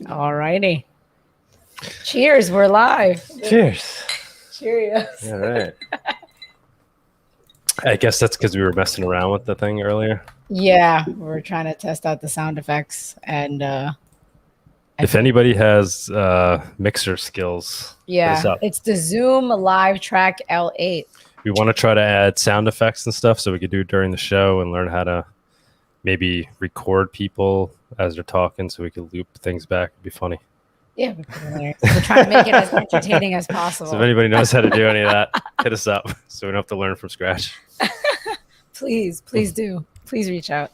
All righty. Cheers. We're live. Cheers. Cheerios. All right. I guess that's because we were messing around with the thing earlier. Yeah, we're trying to test out the sound effects, and if anybody has mixer skills, hit us up. It's the Zoom Live Track L8. We want to try to add sound effects and stuff so we could do it during the show and learn how to maybe record people as they're talking so we could loop things back. It'd be funny. Yeah, we're trying to make it as entertaining as possible. So if anybody knows how to do any of that, hit us up so we don't have to learn from scratch. Please do. Please reach out.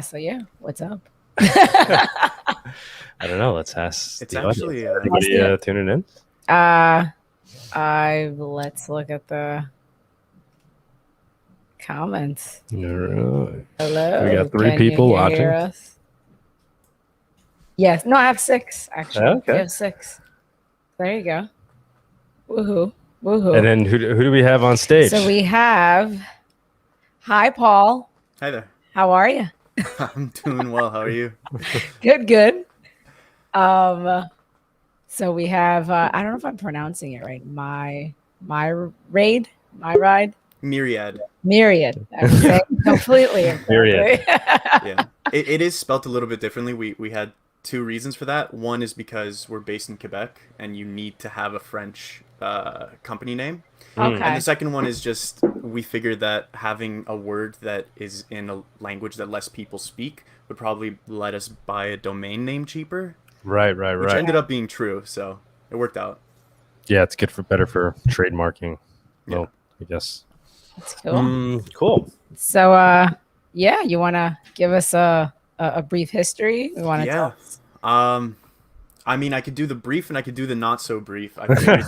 So yeah, what's up? I don't know. Let's ask. It's actually anybody tuning in. Let's look at the comments. All right. Hello. We got 3 people watching. Us? Yes. No, I have 6 actually. Okay. I have 6. There you go. Woohoo! Woohoo! And then who do we have on stage? So we have. Hi, Paul. Hi there. How are you? I'm doing well. How are you? Good. So we have. I don't know if I'm pronouncing it right. Myriade. Myriade. I was saying completely. Myriade. Yeah. It is spelt a little bit differently. We had 2 reasons for that. One is because we're based in Quebec and you need to have a French company name. Okay. And the second one is just we figured that having a word that is in a language that less people speak would probably let us buy a domain name cheaper. Right. Which ended up being true, so it worked out. Yeah, it's better for trademarking. Yeah. Well, I guess. That's cool. Cool. So, you want to give us a brief history? We want to Yeah. tell. I mean, I could do the brief and I could do the not so brief. I figured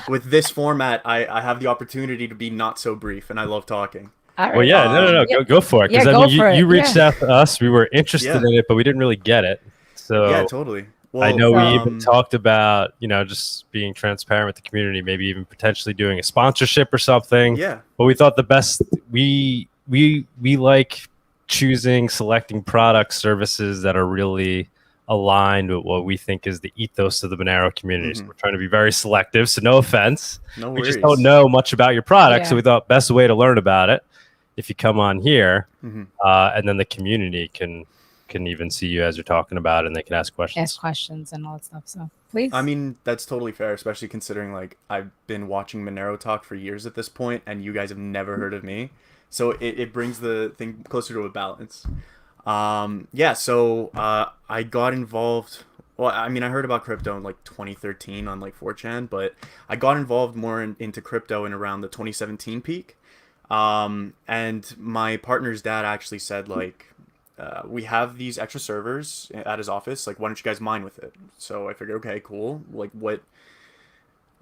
with this format, I have the opportunity to be not so brief, and I love talking. All right. Well, yeah, no, go for it. Because Yeah, I mean, go for it. you reached out to us. We were interested in it, but we didn't really get it. So Yeah, totally. Well, I know we even talked about, just being transparent with the community, maybe even potentially doing a sponsorship or something. Yeah. But we thought the best we like selecting products, services that are really aligned with what we think is the ethos of the Monero community. So we're trying to be very selective. So no offense. No we worries. just don't know much about your product. Yeah. So we thought best way to learn about it if you come on here, and then the community can even see you as you're talking about it, and they can ask questions. Ask questions and all that stuff. So please. I mean, that's totally fair, especially considering like I've been watching Monero Talk for years at this point, and you guys have never heard of me. So it brings the thing closer to a balance. So I got involved. Well, I mean, I heard about crypto in like 2013 on like 4chan, but I got involved more into crypto in around the 2017 peak. And my partner's dad actually said like, we have these extra servers at his office. Like, why don't you guys mine with it? So I figured, okay, cool. Like,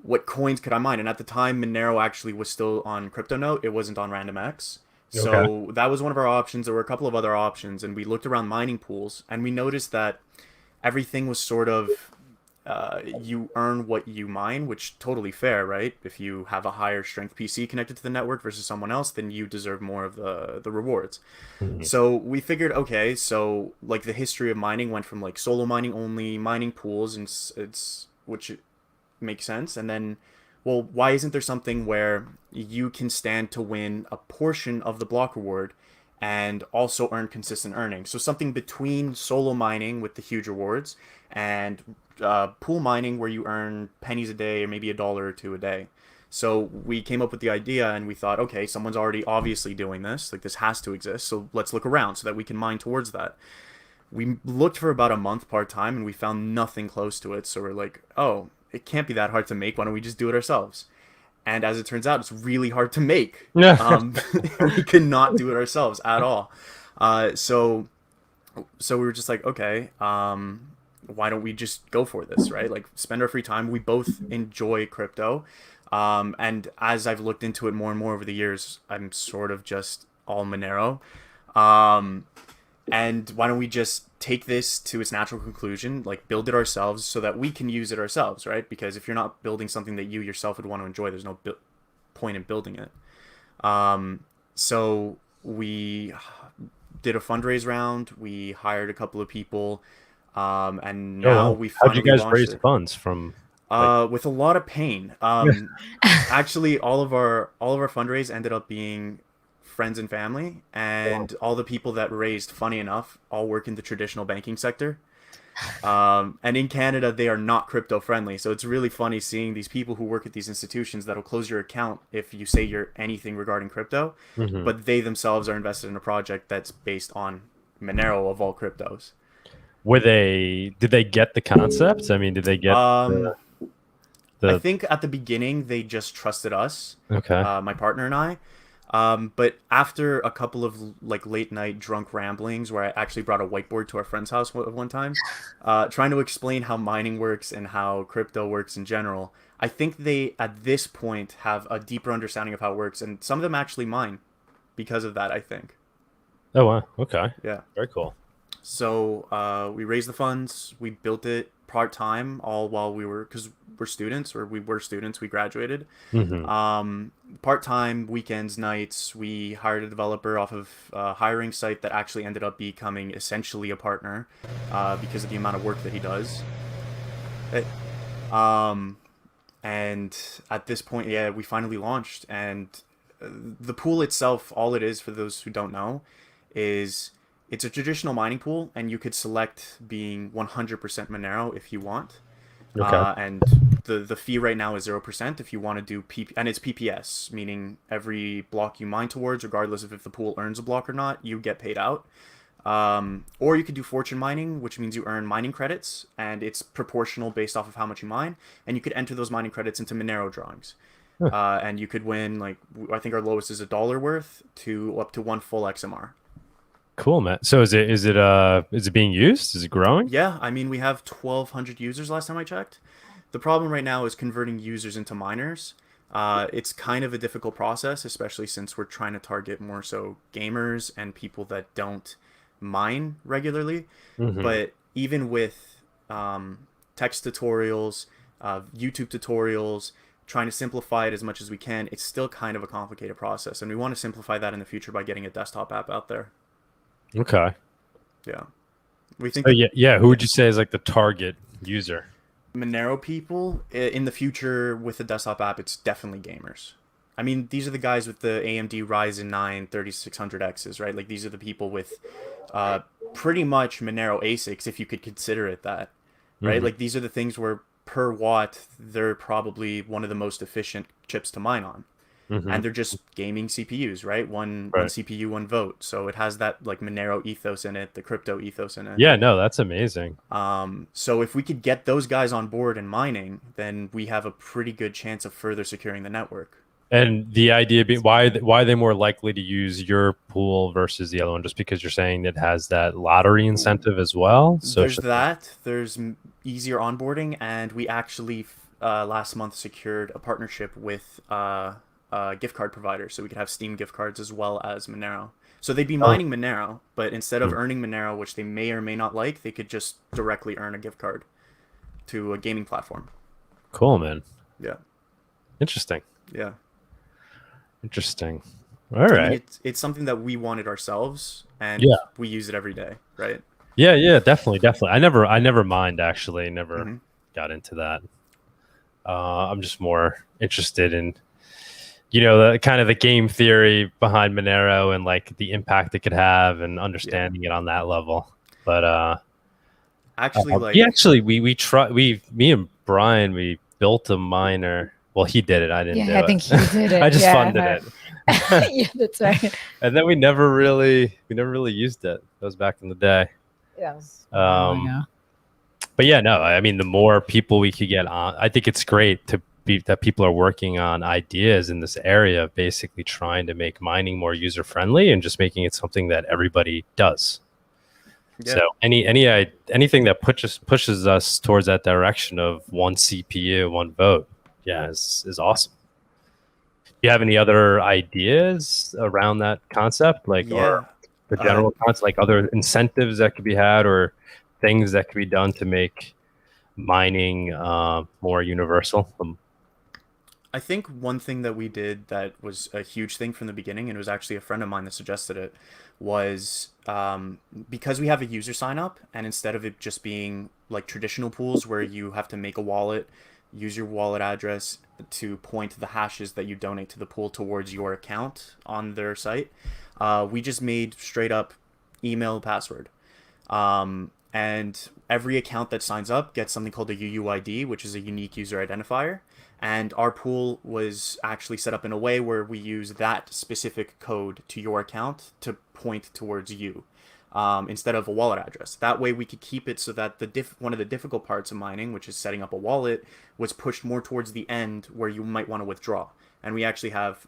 what coins could I mine? And at the time, Monero actually was still on CryptoNote. It wasn't on RandomX. So that was one of our options. There were a couple of other options, and we looked around mining pools, and we noticed that everything was sort of you earn what you mine, which totally fair, right? If you have a higher strength PC connected to the network versus someone else, then you deserve more of the rewards. So we figured, okay, so like the history of mining went from like solo mining only, mining pools, and which makes sense. And then, well, why isn't there something where you can stand to win a portion of the block reward and also earn consistent earnings? So something between solo mining with the huge rewards and pool mining where you earn pennies a day or maybe $1 or 2 a day. So we came up with the idea and we thought, okay, someone's already obviously doing this. Like, this has to exist. So let's look around so that we can mine towards that. We looked for about a month part-time and we found nothing close to it. So we're like, oh, it can't be that hard to make. Why don't we just do it ourselves? And as it turns out, it's really hard to make. We could not do it ourselves at all. So we were just like, okay, why don't we just go for this, right? Like, spend our free time. We both enjoy crypto. And as I've looked into it more and more over the years, I'm sort of just all Monero. And why don't we just take this to its natural conclusion, like build it ourselves so that we can use it ourselves, right? Because if you're not building something that you yourself would want to enjoy, there's no point in building it. So we did a fundraise round. We hired a couple of people. And now we how'd you finally guys launched raise it. funds from? With a lot of pain. Actually, all of our fundraise ended up being friends and family, and all the people that raised, funny enough, all work in the traditional banking sector. And in Canada, they are not crypto friendly. So it's really funny seeing these people who work at these institutions that'll close your account if you say you're anything regarding crypto, but they themselves are invested in a project that's based on Monero of all cryptos. Did they get the concept? I mean, did they get I think at the beginning they just trusted us, okay. My partner and I. But after a couple of like late night drunk ramblings, where I actually brought a whiteboard to our friend's house one time, trying to explain how mining works and how crypto works in general, I think they at this point have a deeper understanding of how it works, and some of them actually mine because of that, I think. Oh wow. Okay. Yeah. Very cool. So we raised the funds, we built it part time, all while because we were students, we graduated. Part time, weekends, nights, we hired a developer off of a hiring site that actually ended up becoming essentially a partner because of the amount of work that he does. And at this point, yeah, we finally launched, and the pool itself, all it is for those who don't know, is it's a traditional mining pool, and you could select being 100% Monero if you want. Okay. And the fee right now is 0% if you want to do and it's PPS, meaning every block you mine towards, regardless of if the pool earns a block or not, you get paid out. Or you could do fortune mining, which means you earn mining credits, and it's proportional based off of how much you mine, and you could enter those mining credits into Monero drawings. And you could win, like, I think our lowest is $1 worth to up to 1 full XMR. Cool, man. So is it being used? Is it growing? Yeah, I mean, we have 1,200 users last time I checked. The problem right now is converting users into miners. It's kind of a difficult process, especially since we're trying to target more so gamers and people that don't mine regularly. But even with text tutorials, YouTube tutorials, trying to simplify it as much as we can, it's still kind of a complicated process. And we want to simplify that in the future by getting a desktop app out there. Okay. Yeah. We think So yeah. Who would you say is like the target user? Monero people in the future with the desktop app, it's definitely gamers. I mean, these are the guys with the AMD Ryzen 9 3600Xs, right? Like, these are the people with pretty much Monero ASICs, if you could consider it that, right? Like, these are the things where per watt, they're probably one of the most efficient chips to mine on. And they're just gaming CPUs, right? One CPU, one vote. So it has that like Monero ethos in it, the crypto ethos in it. Yeah, no, that's amazing. So if we could get those guys on board and mining, then we have a pretty good chance of further securing the network. And the idea being, why are they more likely to use your pool versus the other one? Just because you're saying it has that lottery incentive as well? So there's that. There's easier onboarding, and we actually last month secured a partnership with gift card provider, so we could have Steam gift cards as well as Monero. So they'd be mining Monero, but instead of earning Monero, which they may or may not like, they could just directly earn a gift card to a gaming platform. Cool, man. Yeah. Interesting. Yeah. Interesting. All right. I mean, it's something that we wanted ourselves, and we use it every day, right? Yeah, definitely. I never mind, actually. Never got into that. I'm just more interested in the kind of the game theory behind Monero and like the impact it could have and understanding it on that level. But actually, me and Brian, we built a miner. Well, he did it. I didn't do it. I think he did it. I just funded it. Yeah, that's right. And then we never really used it. That was back in the day. Yeah. But yeah, no, I mean, the more people we could get on, I think it's great that people are working on ideas in this area, basically trying to make mining more user friendly and just making it something that everybody does. Yeah. So anything that pushes us towards that direction of one CPU, one vote, is awesome. Do you have any other ideas around that concept, or the general concept, like other incentives that could be had or things that could be done to make mining more universal? I think one thing that we did that was a huge thing from the beginning, and it was actually a friend of mine that suggested it, was because we have a user sign up, and instead of it just being like traditional pools where you have to make a wallet, use your wallet address to point the hashes that you donate to the pool towards your account on their site, we just made straight up email password. And every account that signs up gets something called a UUID, which is a unique user identifier. And our pool was actually set up in a way where we use that specific code to your account to point towards you, instead of a wallet address. That way we could keep it so that one of the difficult parts of mining, which is setting up a wallet, was pushed more towards the end where you might want to withdraw. And we actually have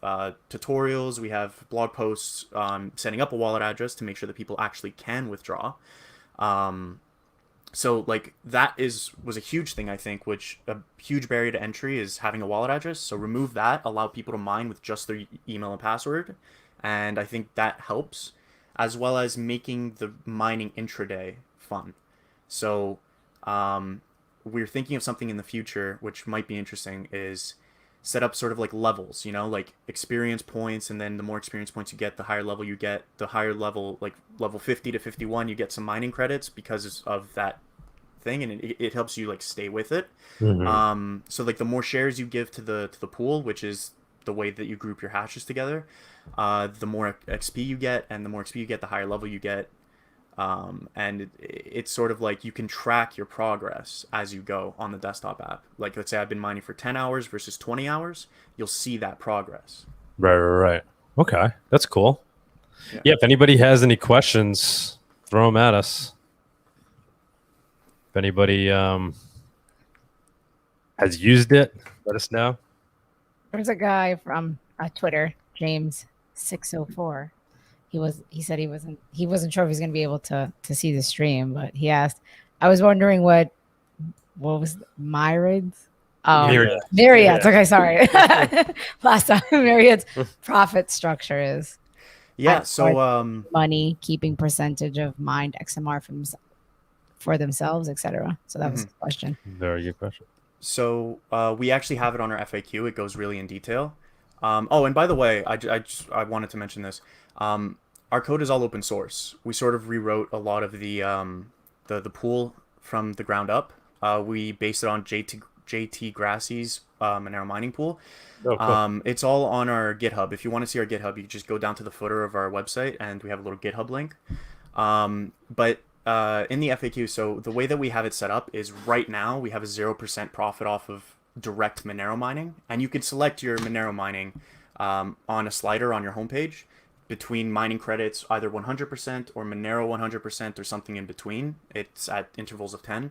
tutorials, we have blog posts setting up a wallet address to make sure that people actually can withdraw. So like that was a huge thing, I think, which a huge barrier to entry is having a wallet address. So remove that, allow people to mine with just their email and password. And I think that helps, as well as making the mining intraday fun. So we're thinking of something in the future, which might be interesting, is set up sort of like levels, like experience points, and then the more experience points you get, the higher level you get. The higher level, like level 50 to 51, you get some mining credits because of that thing, and it helps you like stay with it. So like the more shares you give to the pool, which is the way that you group your hashes together, the more XP you get, and the more XP you get, the higher level you get. And it's sort of like you can track your progress as you go on the desktop app. Like, let's say I've been mining for 10 hours versus 20 hours. You'll see that progress. Right. Okay. That's cool. Yeah. If anybody has any questions, throw them at us. If anybody has used it, let us know. There's a guy from Twitter, James604. He said he wasn't sure if he was going to be able to see the stream, but he asked, I was wondering what was Myriade's? Oh, Myriade's. Okay, sorry. Last time, Myriade's profit structure is. Yeah. So money, keeping percentage of mined XMR for themselves, etc. So that was the question. Very good question. So we actually have it on our FAQ. It goes really in detail. Oh, and by the way, I wanted to mention this. Our code is all open source. We sort of rewrote a lot of the pool from the ground up. We based it on JT Grassie's Monero mining pool. Oh, cool. It's all on our GitHub. If you want to see our GitHub, you just go down to the footer of our website, and we have a little GitHub link. But in the FAQ, so the way that we have it set up is right now we have a 0% profit off of direct Monero mining, and you could select your Monero mining on a slider on your homepage between mining credits, either 100% or Monero 100% or something in between. It's at intervals of 10.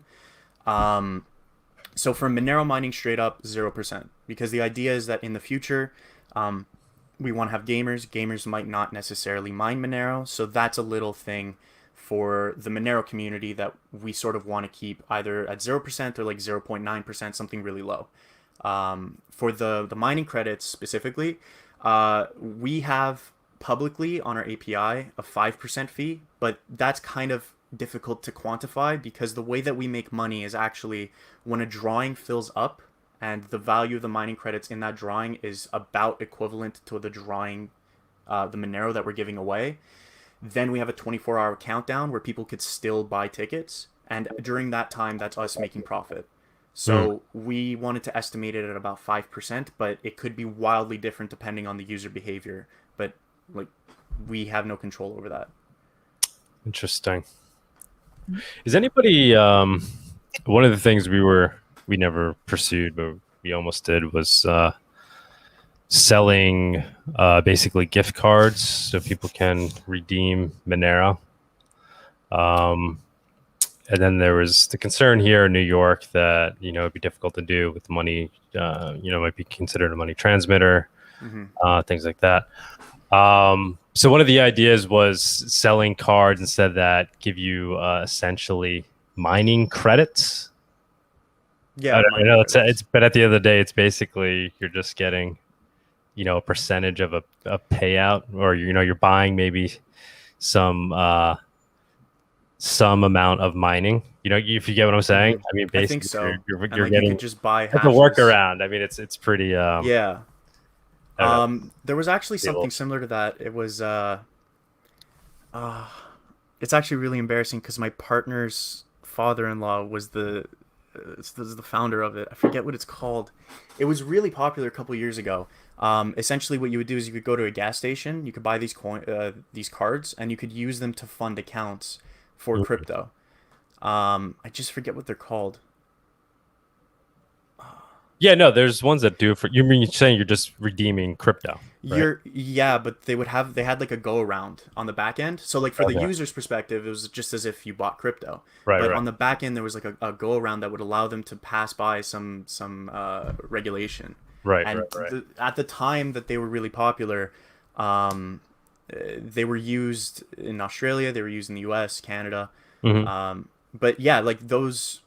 So for Monero mining, straight up 0%, because the idea is that in the future, we want to have gamers. Gamers might not necessarily mine Monero, so that's a little thing for the Monero community that we sort of want to keep either at 0% or like 0.9%, something really low. For the mining credits specifically, we have publicly on our API a 5% fee, but that's kind of difficult to quantify because the way that we make money is actually when a drawing fills up and the value of the mining credits in that drawing is about equivalent to the drawing, the Monero that we're giving away. Then we have a 24-hour countdown where people could still buy tickets, and during that time, that's us making profit. So we wanted to estimate it at about 5%, but it could be wildly different depending on the user behavior. But like, we have no control over that. Interesting. Is anybody? One of the things we never pursued, but we almost did, was selling basically gift cards so people can redeem Manera. And then there was the concern here in New York that, it'd be difficult to do with money, might be considered a money transmitter, things like that. So one of the ideas was selling cards instead that give you essentially mining credits. Yeah, I know but at the end of the day, it's basically you're just getting, a percentage of a payout, or you're buying maybe some amount of mining You know, if you get what I'm saying. I mean, I think basically, so. you're And like getting you could just buy it's a hashes. workaround. I mean, it's pretty. Yeah. I don't know. There was actually Cool. something similar to that. It was it's actually really embarrassing because my partner's father-in-law was the founder of it. I forget what it's called. It was really popular a couple years ago. Essentially, what you would do is you could go to a gas station, you could buy these cards, and you could use them to fund accounts for Mhm. crypto. I just forget what they're called. Yeah, no, there's ones that do it for you. Mean you're saying you're just redeeming crypto, right? Yeah, but they had like a go around on the back end. So like for the Okay. user's perspective, it was just as if you bought crypto. Right, But right, on the back end, there was like a go around that would allow them to pass by some regulation. right, And right, right. at the time that they were really popular, um, they were used in Australia, they were used in the U.S., Canada. Hmm. But yeah, like those,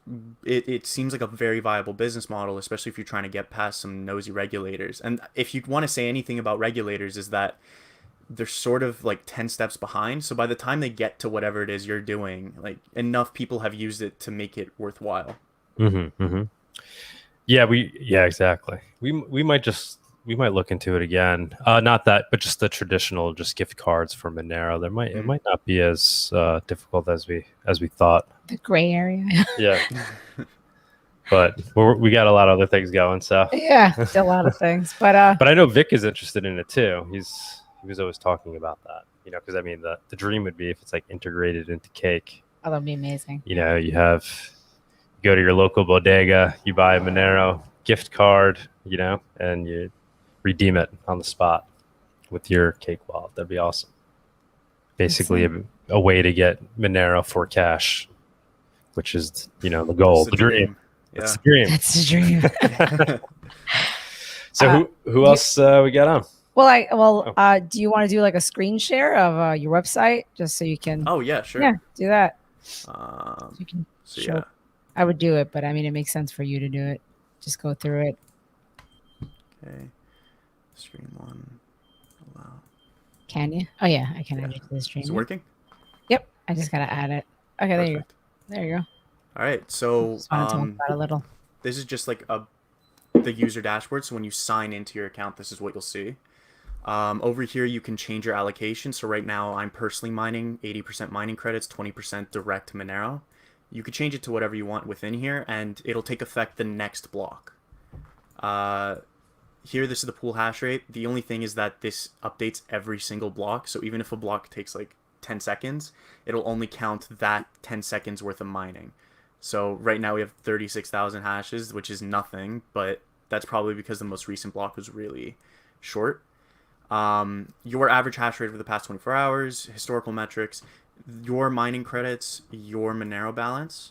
it seems like a very viable business model, especially if you're trying to get past some nosy regulators. And if you want to say anything about regulators, is that they're sort of like 10 steps behind. So by the time they get to whatever it is you're doing, like enough people have used it to make it worthwhile. Hmm. Hmm. Yeah, exactly. We might look into it again. Not that, but just the traditional just gift cards for Monero. It Mm. might not be as difficult as we thought. The gray area. Yeah, but we got a lot of other things going. So, Yeah, a lot of things. But but I know Vic is interested in it too. He was always talking about that. You know, because I mean, the dream would be if it's like integrated into Cake. oh, that'd be amazing. You know, you go to your local bodega, you buy a Monero gift card, you know, and you redeem it on the spot with your Cake wallet. That'd be awesome. Basically, a way to get Monero for cash, which is, you know, the goal, It's a the dream. dream. That's Yeah. the dream. That's the dream. So who else we got on? Well, do you want to do like a screen share of your website just so you can? Oh yeah, sure. Do that. Um, So you can so show. yeah. I would do it, but I mean, it makes sense for you to do it. Just go through it. Okay. Stream one. Allow. Can you? Oh yeah, I can Yeah. add you to the stream. Is it working? Yep. I just gotta add it. Okay, there you go. Perfect. There you go. All right. So Just want to talk about it a little. this is just like the user dashboard. So when you sign into your account, this is what you'll see. Over here, you can change your allocation. So right now, I'm personally mining 80% mining credits, 20% direct to Monero. You could change it to whatever you want within here, and it'll take effect the next block. Here, this is the pool hash rate. The only thing is that this updates every single block. So even if a block takes like 10 seconds, it'll only count that 10 seconds worth of mining. So right now we have 36,000 hashes, which is nothing, but that's probably because the most recent block was really short. Your average hash rate over the past 24 hours, historical metrics, your mining credits, your Monero balance.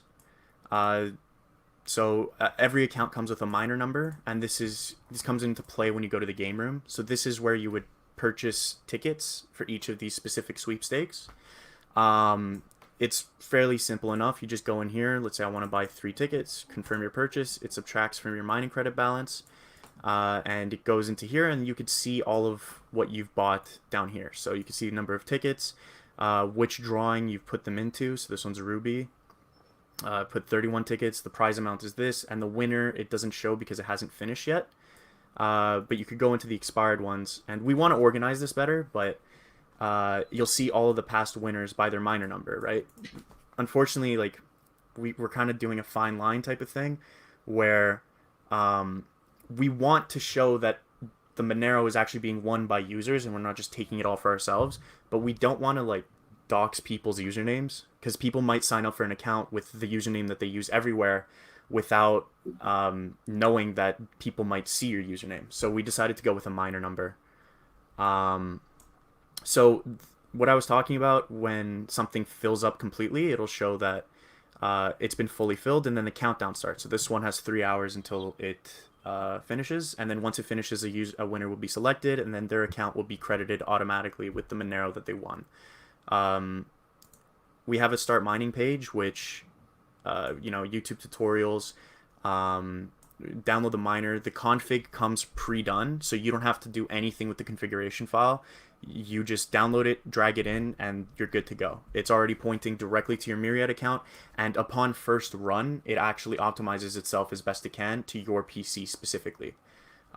So every account comes with a miner number, and this comes into play when you go to the game room. So this is where you would purchase tickets for each of these specific sweepstakes. It's fairly simple enough. You just go in here. Let's say I want to buy 3 tickets. Confirm your purchase. It subtracts from your mining credit balance. And it goes into here, and you could see all of what you've bought down here. So you can see the number of tickets, which drawing you've put them into. So this one's a Ruby. Put 31 tickets. The prize amount is this, and the winner it doesn't show because it hasn't finished yet. But you could go into the expired ones, and we want to organize this better, but you'll see all of the past winners by their miner number, right? Unfortunately, like we're kind of doing a fine line type of thing, where we want to show that the Monero is actually being won by users and we're not just taking it all for ourselves, but we don't want to like dox people's usernames because people might sign up for an account with the username that they use everywhere without knowing that people might see your username. So we decided to go with a miner number. So what I was talking about, when something fills up completely, it'll show that it's been fully filled, and then the countdown starts. So this one has 3 hours until it finishes, and then once it finishes, a winner will be selected, and then their account will be credited automatically with the Monero that they won. We have a start mining page, which YouTube tutorials, download the miner. The config comes pre-done, so you don't have to do anything with the configuration file. You just download it, drag it in, and you're good to go. It's already pointing directly to your Myriade account, and upon first run, it actually optimizes itself as best it can to your PC specifically.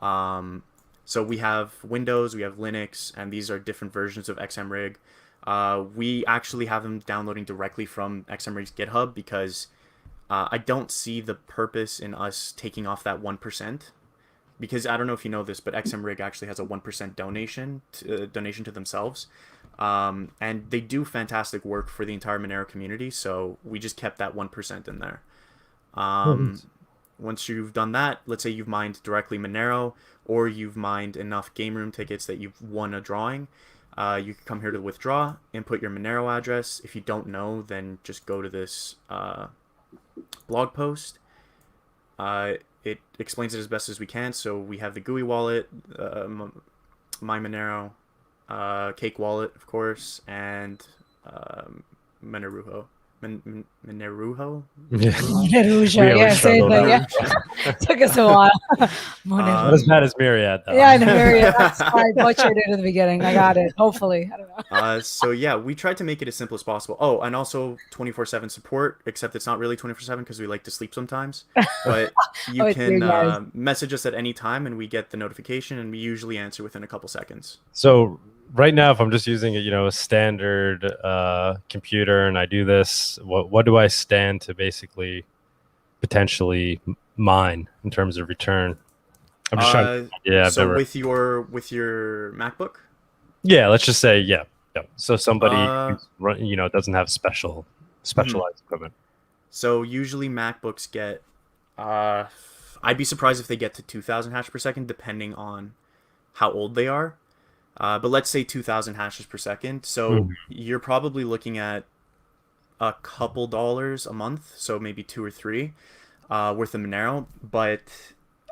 So we have Windows, we have Linux, and these are different versions of XMRig. We actually have them downloading directly from XMRig's GitHub because I don't see the purpose in us taking off that 1%. Because I don't know if you know this, but XMRig actually has a 1% donation to themselves. And they do fantastic work for the entire Monero community, so we just kept that 1% in there. Once you've done that, let's say you've mined directly Monero, or you've mined enough game room tickets that you've won a drawing, you can come here to withdraw, input your Monero address. If you don't know, then just go to this blog post. It explains it as best as we can. So we have the GUI wallet, My Monero, Cake wallet, of course, and Moneruho. Moneruho? Monerujo, yeah, same thing. Yeah. Took us a while. Not as bad as Myriade, though. Yeah, I know Myriade. That's why I butchered it in the beginning. I got it. Hopefully, I don't know. So yeah, we tried to make it as simple as possible. Oh, and also 24/7 support, except it's not really 24/7 because we like to sleep sometimes. But you can message us at any time, and we get the notification, and we usually answer within a couple seconds. So right now, if I'm just using a standard computer and I do this, what do I stand to basically potentially mine in terms of return? I'm just trying. Yeah. So with your MacBook. Yeah, let's just say yeah. So somebody doesn't have specialized equipment. So usually MacBooks get. I'd be surprised if they get to 2,000 hash per second, depending on how old they are. But let's say 2,000 hashes per second. So you're probably looking at a couple dollars a month, so maybe 2 or 3 worth of Monero. But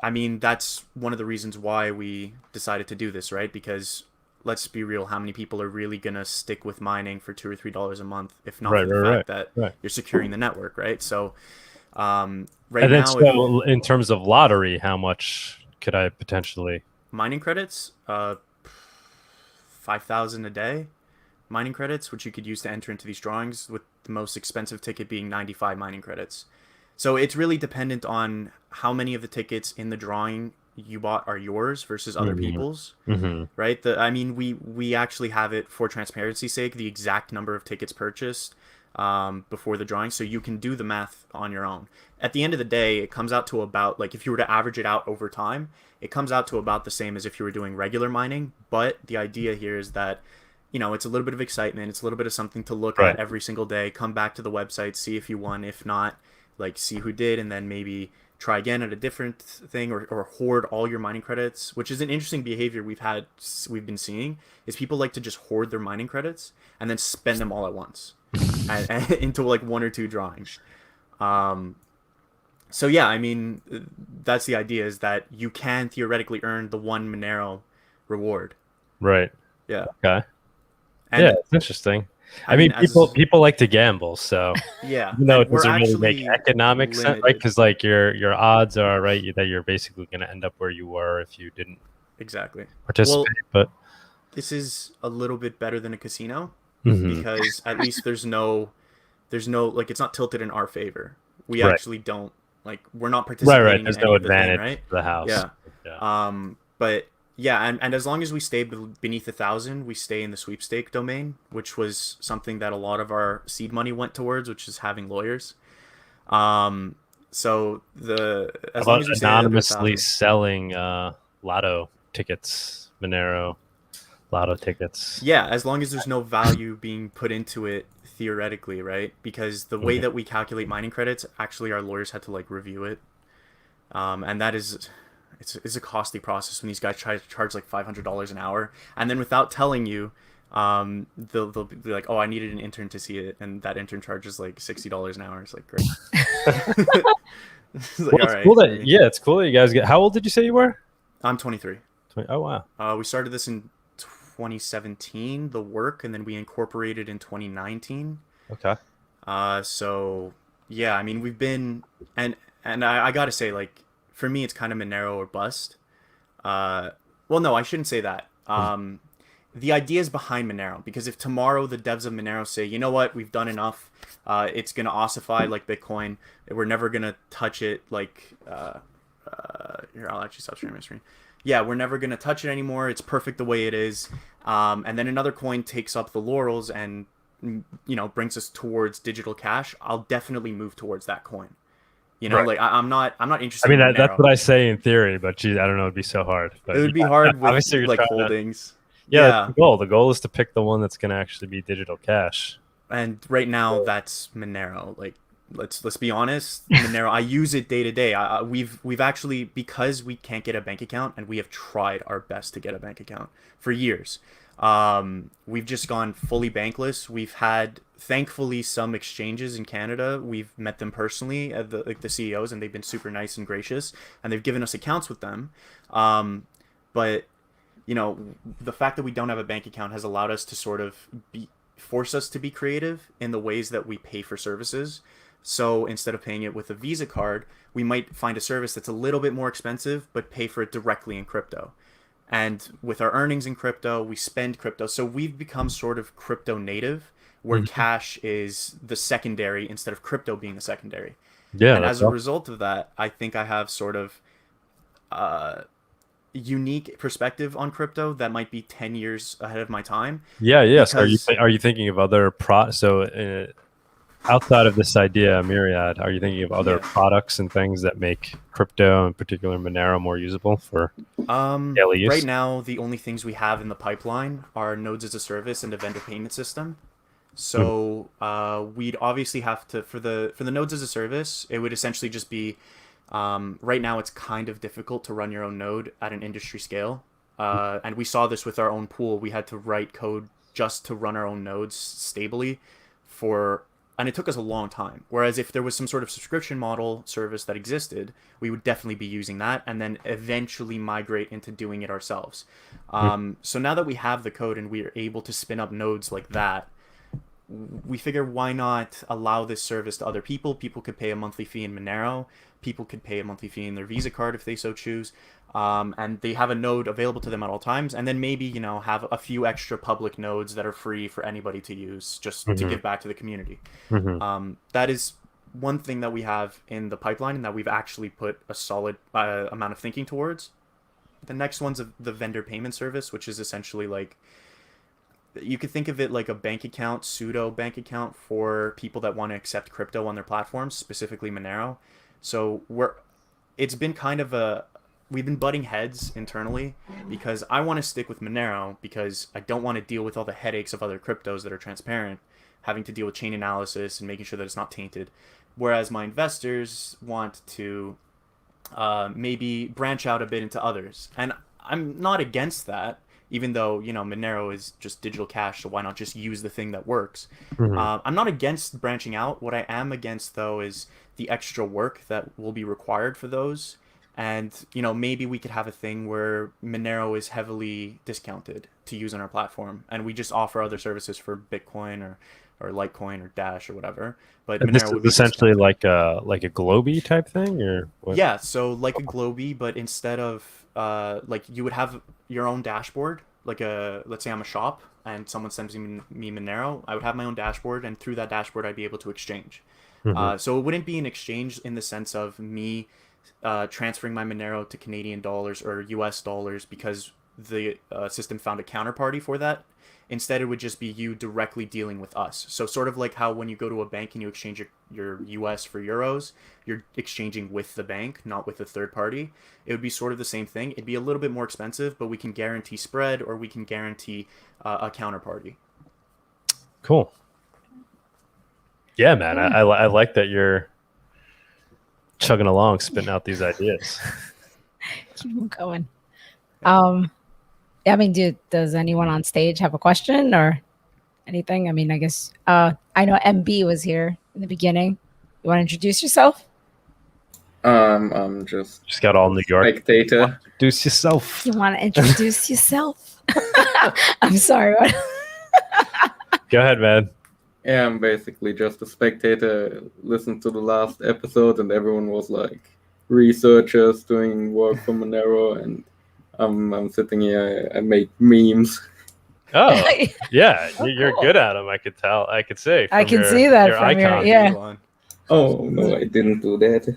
I mean, that's one of the reasons why we decided to do this, right? Because let's be real, how many people are really gonna stick with mining for $2 or $3 a month, if not for the fact that you're securing the network, right? So now, in terms of lottery, how much could I potentially mining credits? 5,000 a day mining credits, which you could use to enter into these drawings, with the most expensive ticket being 95 mining credits. So it's really dependent on how many of the tickets in the drawing you bought are yours versus other people's, right? We actually have it, for transparency's sake, the exact number of tickets purchased before the drawing, so you can do the math on your own. At the end of the day, it comes out to about, like, if you were to average it out over time, it comes out to about the same as if you were doing regular mining. But the idea here is that, it's a little bit of excitement, it's a little bit of something to look at every single day, come back to the website, see if you won, if not, like, see who did, and then maybe try again at a different thing, or hoard all your mining credits, which is an interesting behavior we've been seeing, is people like to just hoard their mining credits and then spend them all at once and into like 1 or 2 drawings. So yeah, I mean, that's the idea, is that you can theoretically earn the 1 Monero reward. Right. Yeah. Okay. Yeah, it's interesting. I mean, people like to gamble, so yeah, it doesn't really make economic sense, right? Because like your odds are right that you're basically going to end up where you were if you didn't participate. But this is a little bit better than a casino because at least there's no like, it's not tilted in our favor. We actually don't, like, we're not participating. Right. There's in no any advantage of the thing, to the house. Yeah. But yeah, and as long as we stay beneath 1,000, we stay in the sweepstake domain, which was something that a lot of our seed money went towards, which is having lawyers. So as long as we stay anonymously selling lotto tickets, Monero lotto tickets. Yeah, as long as there's no value being put into it theoretically, right? Because the way that we calculate mining credits, actually our lawyers had to like review it, and that is. It's a costly process when these guys try to charge like $500 an hour, and then without telling you, they'll be like, "Oh, I needed an intern to see it," and that intern charges like $60 an hour. It's like, great. It's like, it's cool that it's cool that you guys get. How old did you say you were? I'm 23. Oh wow. We started this in 2017, the work, and then we incorporated in 2019. Okay. So yeah, I mean, we've been and I gotta say, like, for me, it's kind of Monero or bust. Well, no, I shouldn't say that. the ideas behind Monero. Because if tomorrow the devs of Monero say, you know what, we've done enough, it's gonna ossify like Bitcoin. We're never gonna touch it like. Here, I'll actually stop sharing my screen. Yeah, we're never gonna touch it anymore. It's perfect the way it is. And then another coin takes up the laurels and brings us towards digital cash. I'll definitely move towards that coin. Right. Like I'm not interested. I mean, in that's Monero. what I say in theory, but geez, I don't know. It'd be so hard. But It would be hard with obviously you're like trying holdings. Yeah, that's the goal. The goal is to pick the one that's going to actually be digital cash. And right now, that's Monero. Like, let's be honest, Monero. I use it day to day. We've actually, because we can't get a bank account, and we have tried our best to get a bank account for years. We've just gone fully bankless. We've had, thankfully, some exchanges in Canada. We've met them personally, the CEOs, and they've been super nice and gracious, and they've given us accounts with them. But the fact that we don't have a bank account has allowed us to sort of force us to be creative in the ways that we pay for services. So instead of paying it with a Visa card, we might find a service that's a little bit more expensive, but pay for it directly in crypto. And with our earnings in crypto, we spend crypto. So we've become sort of crypto native, where cash is the secondary instead of crypto being the secondary. Yeah. And as a result of that, I think I have sort of unique perspective on crypto that might be 10 years ahead of my time. Yeah. Yes. Are you thinking of other outside of this idea, Myriade, are you thinking of other products and things that make crypto, in particular Monero, more usable for daily use? Right now, the only things we have in the pipeline are nodes as a service and a vendor payment system. So we'd obviously have to, for the nodes as a service, it would essentially just be, right now it's kind of difficult to run your own node at an industry scale. And we saw this with our own pool. We had to write code just to run our own nodes stably and it took us a long time. Whereas if there was some sort of subscription model service that existed, we would definitely be using that and then eventually migrate into doing it ourselves. So now that we have the code and we are able to spin up nodes like that, we figure why not allow this service to other people. People could pay a monthly fee in Monero. People could pay a monthly fee in their Visa card if they so choose. And they have a node available to them at all times. And then maybe, have a few extra public nodes that are free for anybody to use just to give back to the community. That is one thing that we have in the pipeline and that we've actually put a solid amount of thinking towards. The next one's the vendor payment service, which is essentially like, you could think of it like a bank account, pseudo bank account for people that want to accept crypto on their platforms, specifically Monero. So it's been kind of we've been butting heads internally because I want to stick with Monero because I don't want to deal with all the headaches of other cryptos that are transparent, having to deal with chain analysis and making sure that it's not tainted. Whereas my investors want to maybe branch out a bit into others. And I'm not against that, even though, Monero is just digital cash, so why not just use the thing that works? I'm not against branching out. What I am against, though, is the extra work that will be required for those. And, maybe we could have a thing where Monero is heavily discounted to use on our platform, and we just offer other services for Bitcoin or Litecoin or Dash or whatever. But this is essentially like a Globy type thing, or what? Yeah, so like a Globy, but instead of you would have your own dashboard. Let's say I'm a shop and someone sends me Monero, I would have my own dashboard, and through that dashboard I'd be able to exchange. So it wouldn't be an exchange in the sense of me transferring my Monero to Canadian dollars or US dollars because the system found a counterparty for that. Instead, it would just be you directly dealing with us. So sort of like how when you go to a bank and you exchange your US for euros, you're exchanging with the bank, not with a third party. It would be sort of the same thing. It'd be a little bit more expensive, but we can guarantee spread or we can guarantee a counterparty. Cool. Yeah, man. I like that you're chugging along, spitting out these ideas. Keep them going. I mean, does anyone on stage have a question or anything? I mean, I guess I know MB was here in the beginning. You want to introduce yourself? I'm just got all New York. Spectator. Introduce yourself. You want to introduce yourself? I'm sorry. What? Go ahead, man. Yeah, I'm basically just a spectator. Listened to the last episode, and everyone was like researchers doing work for Monero, and I'm sitting here. I make memes. Oh, yeah, you're cool. good at them. I could tell. I could say. I from can your- see that your from your icon. yeah. Elon. Oh no, I didn't do that.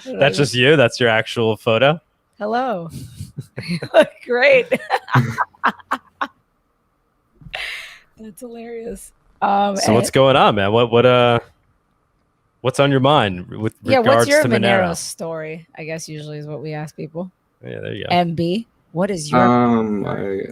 That's just you. That's your actual photo. Hello. You look great. That's hilarious. So what's going on, man? What's on your mind with yeah, regards what's your to Monero Monero? story? I guess usually is what we ask people. Yeah, there you go. MB, what is your I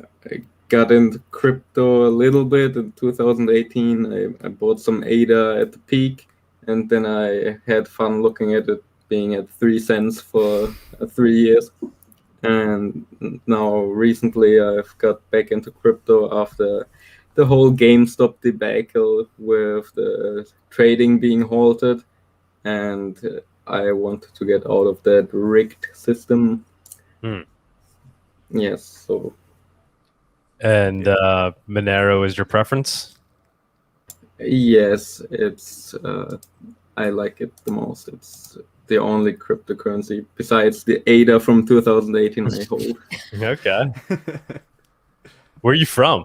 got into crypto a little bit in 2018. I bought some ADA at the peak, and then I had fun looking at it being at 3 cents for 3 years. And now recently I've got back into crypto after the whole GameStop debacle with the trading being halted, and I wanted to get out of that rigged system. Yes, so. And Monero is your preference? Yes, it's I like it the most. It's the only cryptocurrency besides the ADA from 2018 I hold. Okay. Where are you from?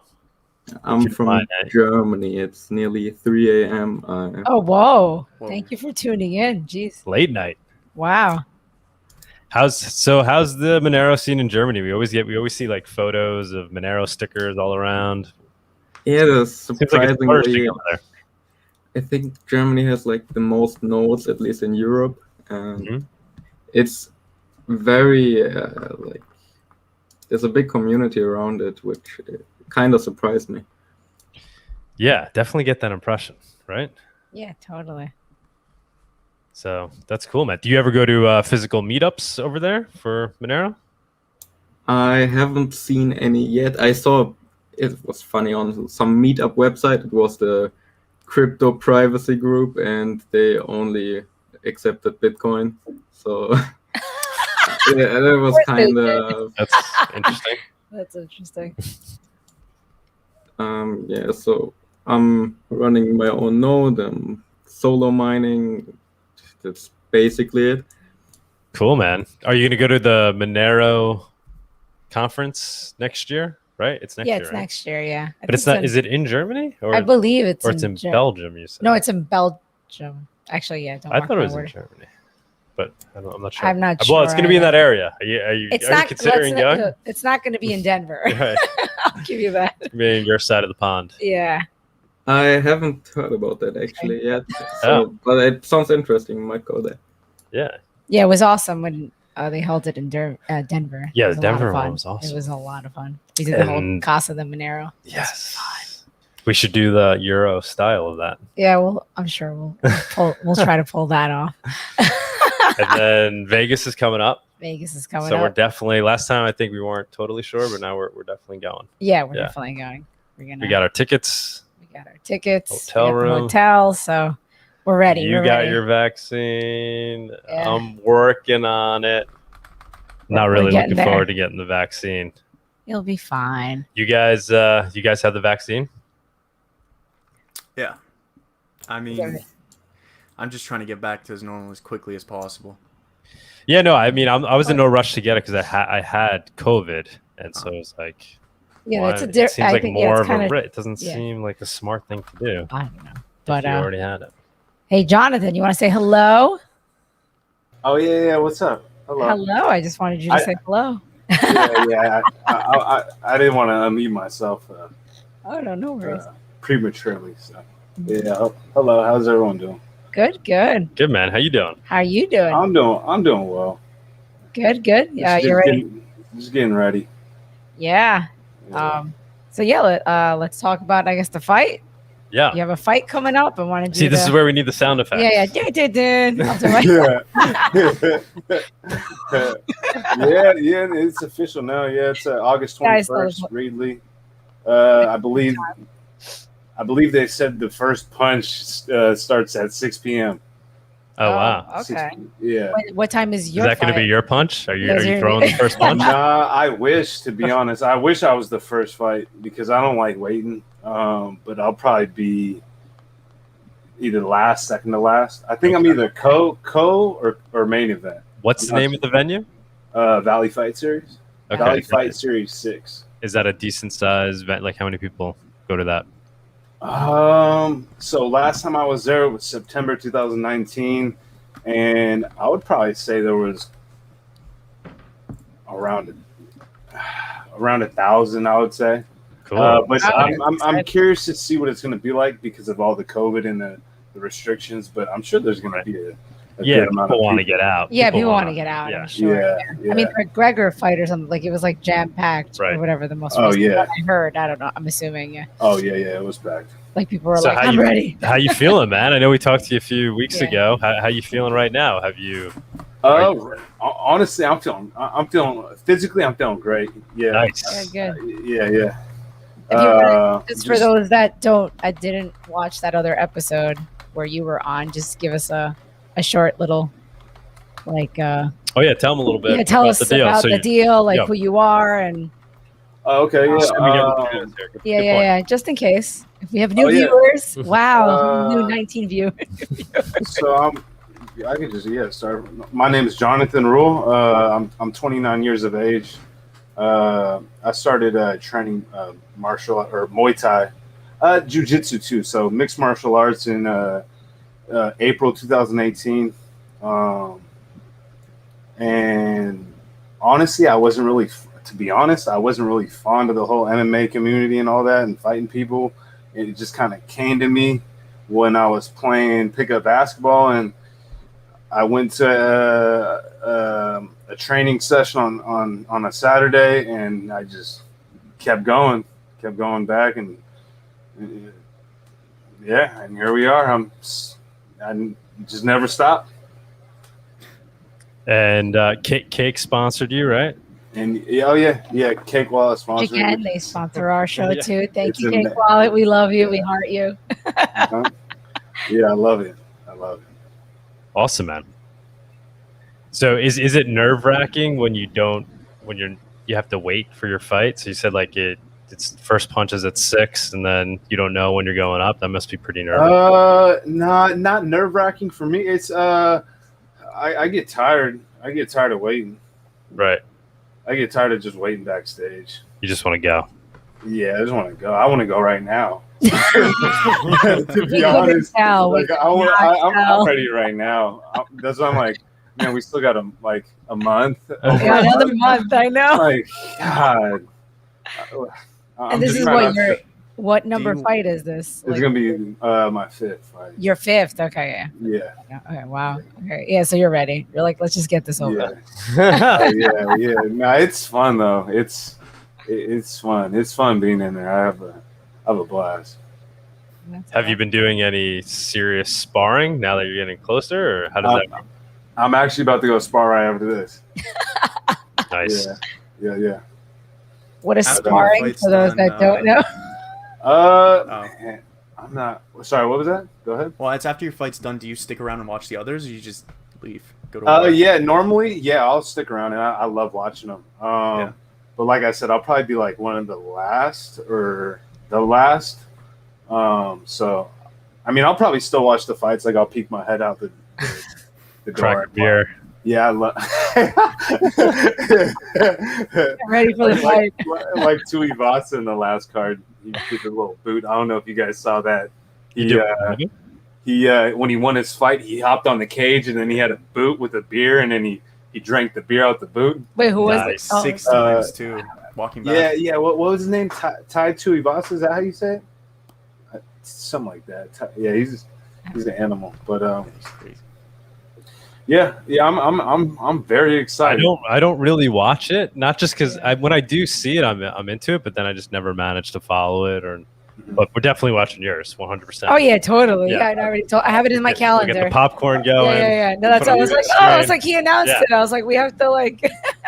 I'm from mind, Germany. It's nearly 3 a.m. Oh, whoa. Whoa. Thank you for tuning in. Jeez. Late night. Wow. How's the Monero scene in Germany? We always see like photos of Monero stickers all around. Yeah, there's Seems like it's surprisingly. flourishing over there. I think Germany has like the most nodes, at least in Europe, and Mhm. it's very like there's a big community around it, which kind of surprised me. Yeah, definitely get that impression, right? Yeah, totally. So that's cool, Matt. Do you ever go to physical meetups over there for Monero? I haven't seen any yet. I saw it was funny on some meetup website. It was the crypto privacy group, and they only accepted Bitcoin. So yeah, that was kind of That's interesting. That's interesting. yeah. So I'm running my own node. I'm solo mining. That's basically it. Cool, man. Are you going to go to the Monero conference next year? Right? It's next Yeah, year. it's right? next year. Yeah, But it's not. Is it in Germany or? I believe it's or it's in Ger- Belgium. You said. No, it's in Belgium. Actually, yeah. Don't I mark thought it my was in word. Germany, but I'm not sure. I'm not Well, sure it's going to be in that either. area. Are you It's are you not. considering going? It's not going to be in Denver. Right. I'll give you that. Being your side of the pond. Yeah. I haven't heard about that actually yet. Oh. So, but it sounds interesting. Might go there. Yeah. Yeah, it was awesome when they held it in Denver. Yeah, It was the a lot of Denver fun. one was awesome. It was a lot of fun. We did the whole And- Casa de Monero. Yes. We should do the Euro style of that. Yeah, well, I'm sure we'll try to pull that off. And then Vegas is coming up. Vegas is coming So we're up. definitely, last time I think we weren't totally sure, but now we're definitely going. Yeah, we're yeah. definitely going. We got our tickets. We got our tickets. Hotel we got the room. hotel, so we're ready. You we're got ready. your vaccine. Yeah. I'm working on it. Not We're really getting looking there. forward to getting the vaccine. You'll be fine. You guys have the vaccine? Yeah. I mean, Okay. I'm just trying to get back to as normal as quickly as possible. Yeah, no, I mean, I was in no rush to get it because I had COVID, and so it was like, Yeah, why- that's a it different. seems I like think more it's of kind a of. It doesn't yeah. seem like a smart thing to do. I don't know, If but you already had it. hey, Jonathan, you want to say hello? Oh yeah, what's up? Hello. Hello. I just wanted you to say hello. Yeah. I didn't want to unmute myself Oh no, no worries. prematurely. So yeah. Hello. How's everyone doing? Good, good. Good, man. How you doing? How are you doing? I'm doing well. Good, good. Yeah, Just you're ready. Just getting ready. Yeah. Yeah. So yeah, let's talk about I guess the fight. Yeah. You have a fight coming up. I wanted See, you this is where we need the sound effects. Yeah, yeah. I'll do my- yeah, it's official now. Yeah, it's August Guys, 21st. Reedley. I believe they said the first punch starts at 6 p.m. Oh wow. Okay. 6 yeah. What time is Is your that going to fight? be your punch? Are you Yes, you're- throwing the first punch? Nah, I wish, to be honest. I wish I was the first fight because I don't like waiting. But I'll probably be either last, second to last. I think I'm either co or main event. What's the name of the venue? Valley Fight Series. Okay. Valley Fight Series 6. Is that a decent size event? Like, how many people go to that? So last time I was there was September 2019, and I would probably say there was around 1,000. I would say. Cool. But Okay. I'm curious to see what it's going to be like because of all the COVID and the restrictions. But I'm sure there's going to be a Yeah, good amount of people want to get out. Yeah, people want to get out. Yeah. I'm sure. Yeah. I mean, the McGregor fight or something, like it was like jam packed Right. or whatever. The most Oh, recent yeah. one I heard. I don't know. I'm assuming. Yeah. Oh yeah, it was packed. Like people were So like, how I'm you- ready. How you feeling, man? I know we talked to you a few weeks Yeah. ago. How you feeling right now? Have you? Honestly, I'm feeling physically. I'm feeling great. Yeah. Nice. Yeah, good. Yeah. If you wanna, just for those that didn't watch that other episode where you were on, just give us a short little, like, Oh yeah, tell them a little bit. yeah, tell about us the deal. about So the you- deal, like yeah. who you are, and Okay. Let me get Yeah. the chance here. Good point. yeah, just in case if we have new Oh, yeah. viewers. Wow, new Uh, 19 viewers. So I can just start. My name is Jonathan Rule. I'm 29 years of age. I started training martial or Muay Thai, Jiu-Jitsu too. So mixed martial arts in April 2018. And honestly, to be honest, I wasn't really fond of the whole MMA community and all that and fighting people. It just kind of came to me when I was playing pickup basketball, and I went to a training session on a Saturday, and I just kept going back, and yeah, and here we are. I just never stopped. And Cake sponsored you, right? And yeah, Cake Wallet sponsored me. Again, they sponsor our show Yeah. too. Thank It's you, in Cake there. Wallet. We love you. We heart you. Uh-huh. Yeah, I love it. Awesome, man. So is it nerve wracking when you have to wait for your fight? So you said like it's first punches at 6 and then you don't know when you're going up. That must be pretty nervous. Not nerve wracking for me. It's I get tired. I get tired of waiting. Right. I get tired of just waiting backstage. You just want to go. Yeah, I just want to go. I want to go right now. To be honest, like, I'm ready right now. That's why I'm like, man, we still got a month. Yeah, another month. I know. Like, God. I'm And this just is trying not to- what number you- fight is this? It's gonna be my 5th fight. Your 5th. Okay, Yeah. yeah. Okay, wow. Okay, yeah. So you're ready. You're like, let's just get this over. Yeah. Yeah. No, it's fun though. It's fun. It's fun being in there. I have a blast. Have you been doing any serious sparring now that you're getting closer, or how does that go? I'm actually about to go spar right after this. Nice. Yeah. What is After the sparring fight's for those done, that don't know? I'm not sorry. What was that? Go ahead. Well, it's after your fight's done. Do you stick around and watch the others, or you just leave? Go to work? Yeah. Normally, I'll stick around, and I love watching them. Yeah. But like I said, I'll probably be like one of the last or the last. So, I mean, I'll probably still watch the fights. Like, I'll peek my head out the Crack door. a beer. Yeah, I love. Ready for the fight. like Tuivasa in the last card, he did the little boot. I don't know if you guys saw that. You He when he won his fight, he hopped on the cage and then he had a boot with a beer, and then he drank the beer out the boot. Wait, who was Nice. it? Oh, 6 times too. Walking back. Yeah. What was his name? Tai Tuivasa. Is that how you say it? Something like that. Yeah, he's an animal. But It's crazy. yeah. I'm very excited. I don't really watch it, not just because when I do see it, I'm into it, but then I just never manage to follow it. But we're definitely watching yours, 100%. Oh yeah, totally. Yeah. Yeah, I already told. I have it in my We'll calendar. get the popcorn going. Yeah. No, that's Put what I on was the like. screen. Oh, it's like he announced Yeah. it. I was like, we have to like.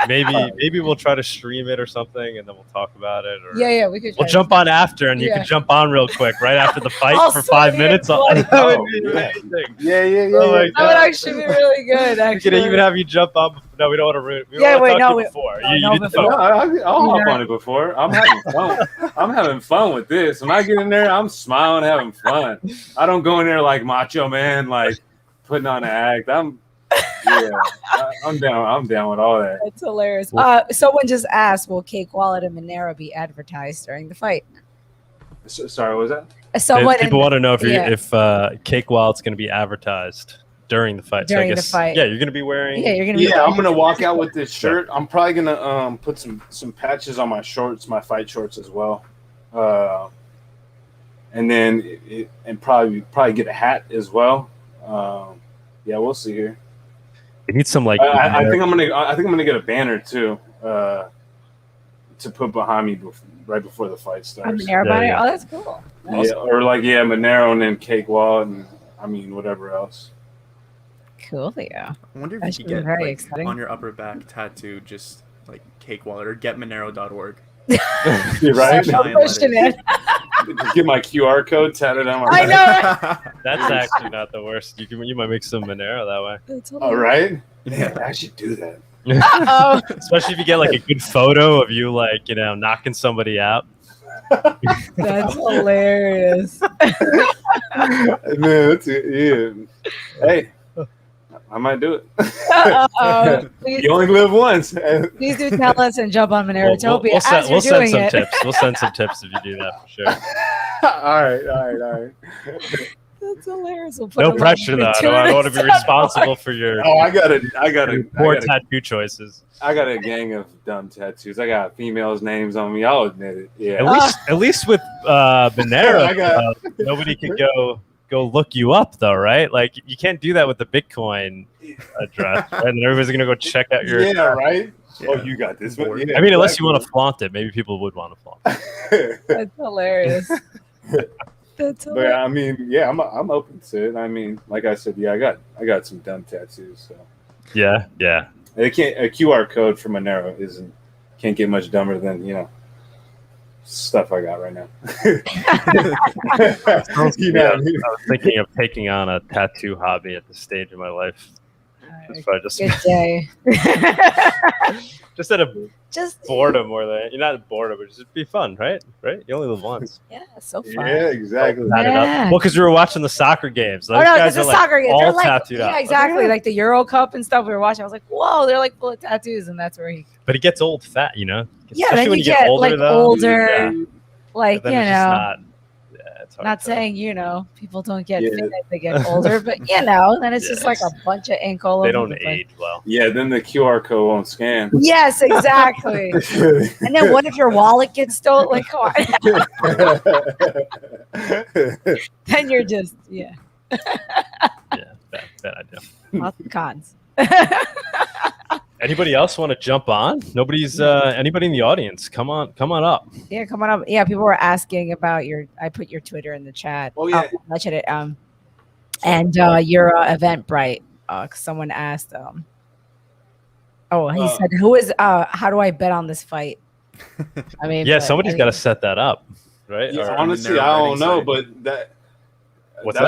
Maybe we'll try to stream it or something, and then we'll talk about it. Or Yeah, we could. we'll try jump on after, and you Yeah. can jump on real quick right after the fight All for 5 sweaty minutes. and bloody. That would be Yeah. amazing. Yeah. Oh my That would actually be really good. We Actually, could even have you jump on. No, we don't want to ruin. We Yeah, want wait, to no, talk to we- you before. no, You no, did the before. phone. I'll hop Yeah. on it before. I'm having fun. I'm having fun with this. When I get in there, I'm smiling, having fun. I don't go in there like Macho Man, like putting on an act. I'm Yeah, I'm down. I'm down with all that. That's hilarious. Someone just asked, will Cake Wallet and Monero be advertised during the fight? Sorry, what was that? Someone People want to know if yeah. if Cake Wallet's going to be advertised during the fight. During so I the guess, fight. Yeah, you're going to be wearing. Yeah, you're gonna be. Yeah, I'm gonna walk out with this shirt. I'm probably gonna put some patches on my shorts, my fight shorts as well, and then and probably get a hat as well. Yeah, we'll see here. You need some like. I think I'm gonna get a banner too to put behind me right before the fight starts. Monero banner. Oh, that's cool. Yeah, or Monero and then Cake Wallet and whatever else. Cool, yeah. I wonder if That you should could be get very like, exciting. on your upper back tattoo just like Cake Wallet or getmonero.org. You're right. Giant Pushing letters. it. Just get my QR code tatted on my I back. know. That's actually not the worst. You might make some Monero that way. That's All hilarious. right. Yeah, I should do that. Uh-oh. Especially if you get like a good photo of you like knocking somebody out. That's hilarious. Man, that's it. Yeah. Hey, I might do it. Uh-oh. Please, You only live once. please do tell us and jump on Monerotopia We'll as you're send doing some it. tips. We'll send some tips if you do that for sure. All right. That's hilarious. We'll put No them pressure on though. I don't want to be gratuitous. responsible for your Oh, I got poor a tattoo choices. gang of dumb tattoos. I got females' names on me. I'll admit it. Yeah. At least with Manera, I got- nobody could go look you up though, right? Like you can't do that with the Bitcoin address, right? And everybody's gonna go check out your. Yeah, right. Yeah. Oh, you got this one. Yeah, I mean, unless you want to flaunt it, maybe people would want to flaunt it. That's hilarious. That's But hilarious. I mean, yeah, I'm open to it. I mean, like I said, yeah, I got some dumb tattoos. So Yeah. a QR code for Monero can't get much dumber than stuff I got right now. Yeah, I was thinking of taking on a tattoo hobby at this stage of my life. That's probably just Good day. just out of Just boredom more than you're not boredom, but just be fun, right? You only live once. yeah, so fun. Yeah, exactly. Tat it up. Yeah. Well, because we were watching the soccer games. Those Oh no, guys because are the like soccer games, all they're like, tattooed yeah, up. exactly, like the Euro Cup and stuff. We were watching. I was like, whoa, they're like full of tattoos, and that's where he. But it gets old fat, Yeah, Especially then when you get like though. older, Yeah. like Then you it's just know. it's hard Not to- saying people don't get Yeah. fit as they get older, but then it's just like a bunch of ink all over. they don't the place. age well. Yeah, then the QR code won't scan. Yes, exactly. And then what if your wallet gets stolen? Like, come on. Then you're just Yeah, bad idea. lots of cons. Anybody else want to jump on? Nobody's anybody in the audience. Come on up. Yeah, come on up. Yeah, people were asking about I put your Twitter in the chat. Oh, yeah. Mention it. And your Eventbrite. 'Cause someone asked. He said, "Who is? How do I bet on this fight?" I mean, Yeah, but, somebody's got to set that up, right? Yeah, Or- honestly, Monero I don't betting know, site. but What's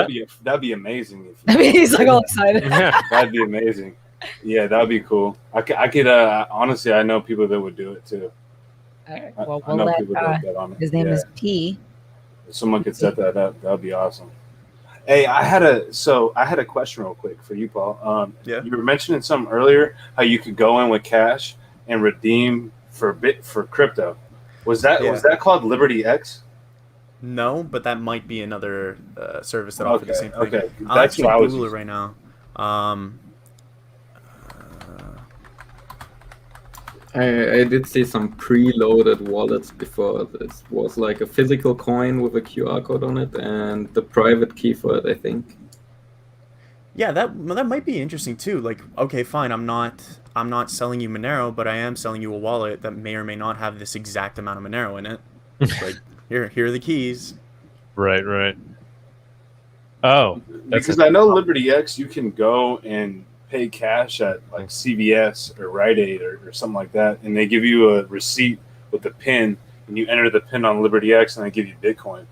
that'd be amazing. I mean, he's like all excited. yeah. That'd be amazing. Yeah, that'd be cool. I could honestly, I know people that would do it too. All right, I well, we'll know let people that bet on it. his name Yeah. is P. If someone could set that up, that'd be awesome. Hey, I had a question real quick for you, Paul. Yeah. You were mentioning something earlier how you could go in with cash and redeem for crypto. Was that called Liberty X? No, but that might be another service that offered the same thing. Okay, I'll that's actually what I was. Google it right now. I did see some preloaded wallets before. This was like a physical coin with a QR code on it and the private key for it, I think. Yeah, that might be interesting too. Like, okay, fine, I'm not selling you Monero, but I am selling you a wallet that may or may not have this exact amount of Monero in it. Like, here are the keys. Right. Oh, Because I know Liberty X, you can go and pay cash at like CVS or Rite Aid or something like that, and they give you a receipt with the PIN, and you enter the PIN on Liberty X, and they give you Bitcoin.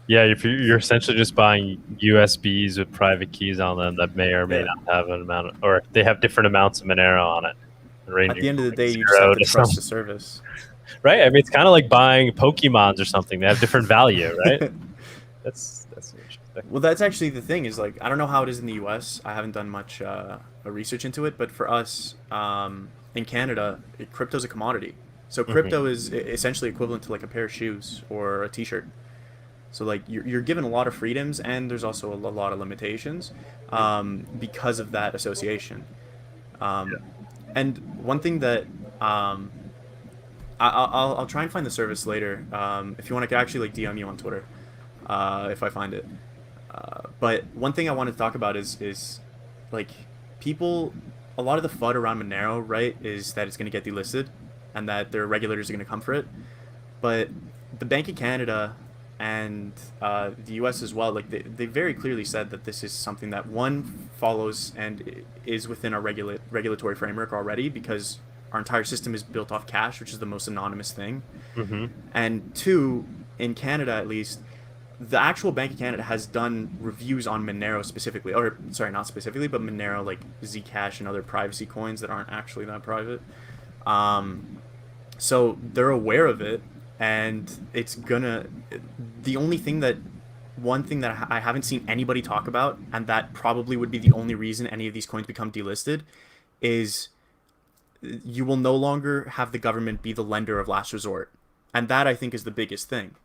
Yeah, if you're essentially just buying USBs with private keys on them that may or may not have an amount, or they have different amounts of Monero on it. At the end of the day, you just zero have to to trust some- the service. Right? I mean, it's kind of like buying Pokemons or something. They have different value, right? That's interesting. interesting. Well, that's actually the thing is like I don't know how it is in the U.S. I haven't done much research into it, but for us in Canada, crypto's a commodity. So crypto is essentially equivalent to like a pair of shoes or a T-shirt. So like you're given a lot of freedoms, and there's also a lot of limitations because of that association. Um, and one thing that I'll try and find the service later. If you want, I could actually like DM you on Twitter if I find it. But one thing I wanted to talk about is like people, a lot of the FUD around Monero, right, is that it's going to get delisted and that their regulators are going to come for it. But the Bank of Canada and the U.S. as well, like they very clearly said that this is something that one follows and is within our regulatory framework already because our entire system is built off cash, which is the most anonymous thing. And two, in Canada at least, the actual Bank of Canada has done reviews on Monero specifically, or sorry, not specifically, but Monero, like Zcash and other privacy coins that aren't actually that private. So they're aware of it, and it's gonna. The only thing that, one thing that I haven't seen anybody talk about, and that probably would be the only reason any of these coins become delisted, is you will no longer have the government be the lender of last resort. And that I think is the biggest thing.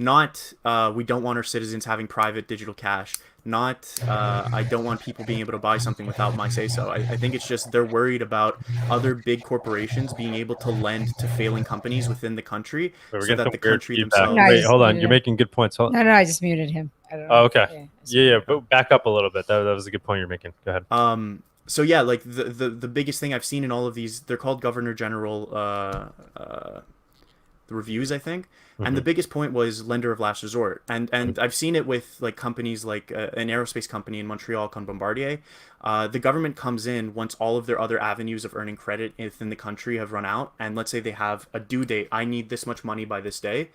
Not we don't want our citizens having private digital cash. Not I don't want people being able to buy something without my say-so. I think it's just they're worried about other big corporations being able to lend to failing companies within the country We're so getting that some the weird country feedback. themselves... No, I Wait, just hold on. muted You're him. making good points. Hold No, I just muted him. I don't know. Oh, okay. I just Yeah, muted him. but back up a little bit. That was a good point you're making. Go ahead. So yeah, like the biggest thing I've seen in all of these, they're called Governor General the reviews, I think. And the biggest point was lender of last resort. And I've seen it with like companies like an aerospace company in Montreal called Bombardier. The government comes in once all of their other avenues of earning credit within the country have run out. And let's say they have a due date. I need this much money by this day.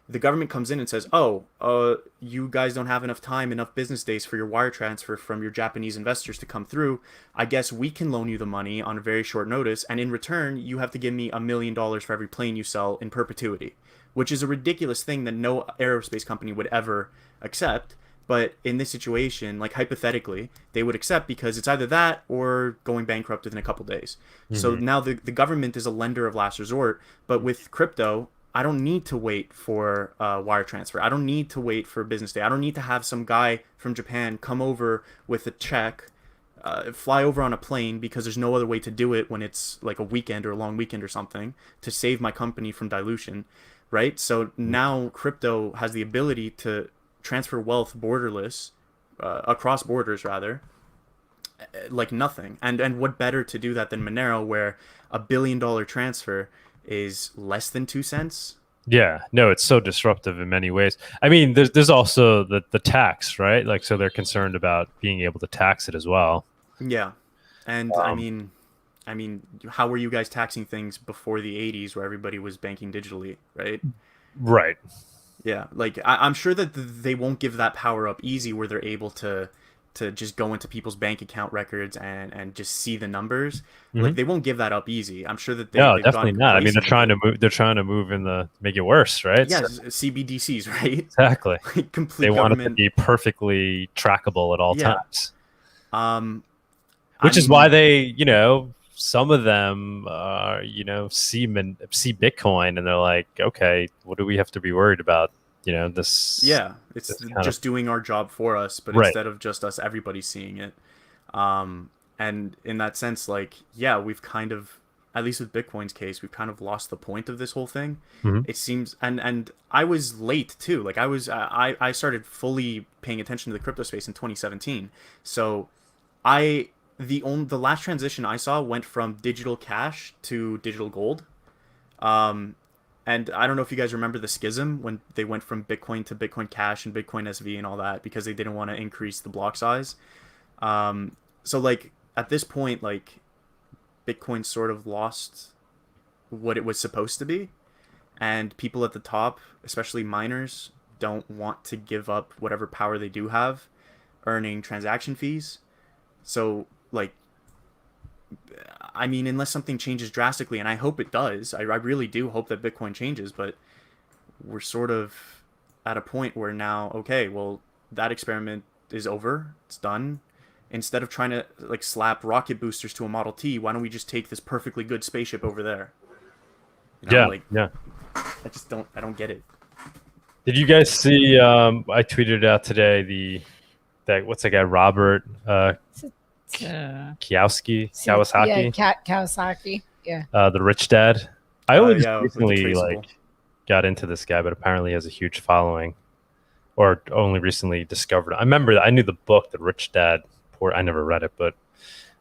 The government comes in and says, oh, you guys don't have enough time, enough business days for your wire transfer from your Japanese investors to come through. I guess we can loan you the money on a very short notice. And in return, you have to give me $1 million for every plane you sell in perpetuity, which is a ridiculous thing that no aerospace company would ever accept. But in this situation, like hypothetically, they would accept because it's either that or going bankrupt within a couple days. So now the government is a lender of last resort. But with crypto, I don't need to wait for wire transfer. I don't need to wait for a business day. I don't need to have some guy from Japan come over with a check, fly over on a plane because there's no other way to do it when it's like a weekend or a long weekend or something to save my company from dilution, right? So now crypto has the ability to transfer wealth borderless, across borders rather, like nothing. And what better to do that than Monero, where $1 billion transfer is less than 2 cents. Yeah, no, it's so disruptive in many ways. I mean, there's also the tax, right? Like, so they're concerned about being able to tax it as well. Yeah, and I mean, how were you guys taxing things before the 80s where everybody was banking digitally, right? Right. Yeah, like I'm sure that they won't give that power up easy where they're able to just go into people's bank account records and just see the numbers. Like they won't give that up easy. I'm sure that No, they've definitely gotten not. I mean, they're complacent trying to move. They're trying to move in the make it worse, right? yeah, So, CBDCs, right? exactly. Like complete They want it to government. be perfectly trackable at all Yeah. times. I Which is mean, why they, some of them, see Bitcoin and they're like, okay, what do we have to be worried about? This. yeah, it's this kind just doing our job for us, but Right. instead of just us, everybody's seeing it. And in that sense, like, yeah, we've kind of, at least with Bitcoin's case, we've kind of lost the point of this whole thing. Mhm. It seems, and I was late too. Like I started fully paying attention to the crypto space in 2017. So the last transition I saw went from digital cash to digital gold. And I don't know if you guys remember the schism when they went from Bitcoin to Bitcoin Cash and Bitcoin SV and all that because they didn't want to increase the block size. So like at this point, like Bitcoin sort of lost what it was supposed to be, and people at the top, especially miners, don't want to give up whatever power they do have, earning transaction fees. So like, I mean, unless something changes drastically, and I hope it does, I really do hope that Bitcoin changes, but we're sort of at a point where now, okay, well, that experiment is over. It's done. Instead of trying to like slap rocket boosters to a Model T, why don't we just take this perfectly good spaceship over there? You know, Yeah. I don't get it. Did you guys see? I tweeted out today what's that guy Robert Kiyosaki? Yeah, Kawasaki. Yeah. The rich dad. I only just with the recently traceable. got into this guy, but apparently he has a huge following, or only recently discovered. I remember that I knew the book, The Rich Dad Poor. I never read it, but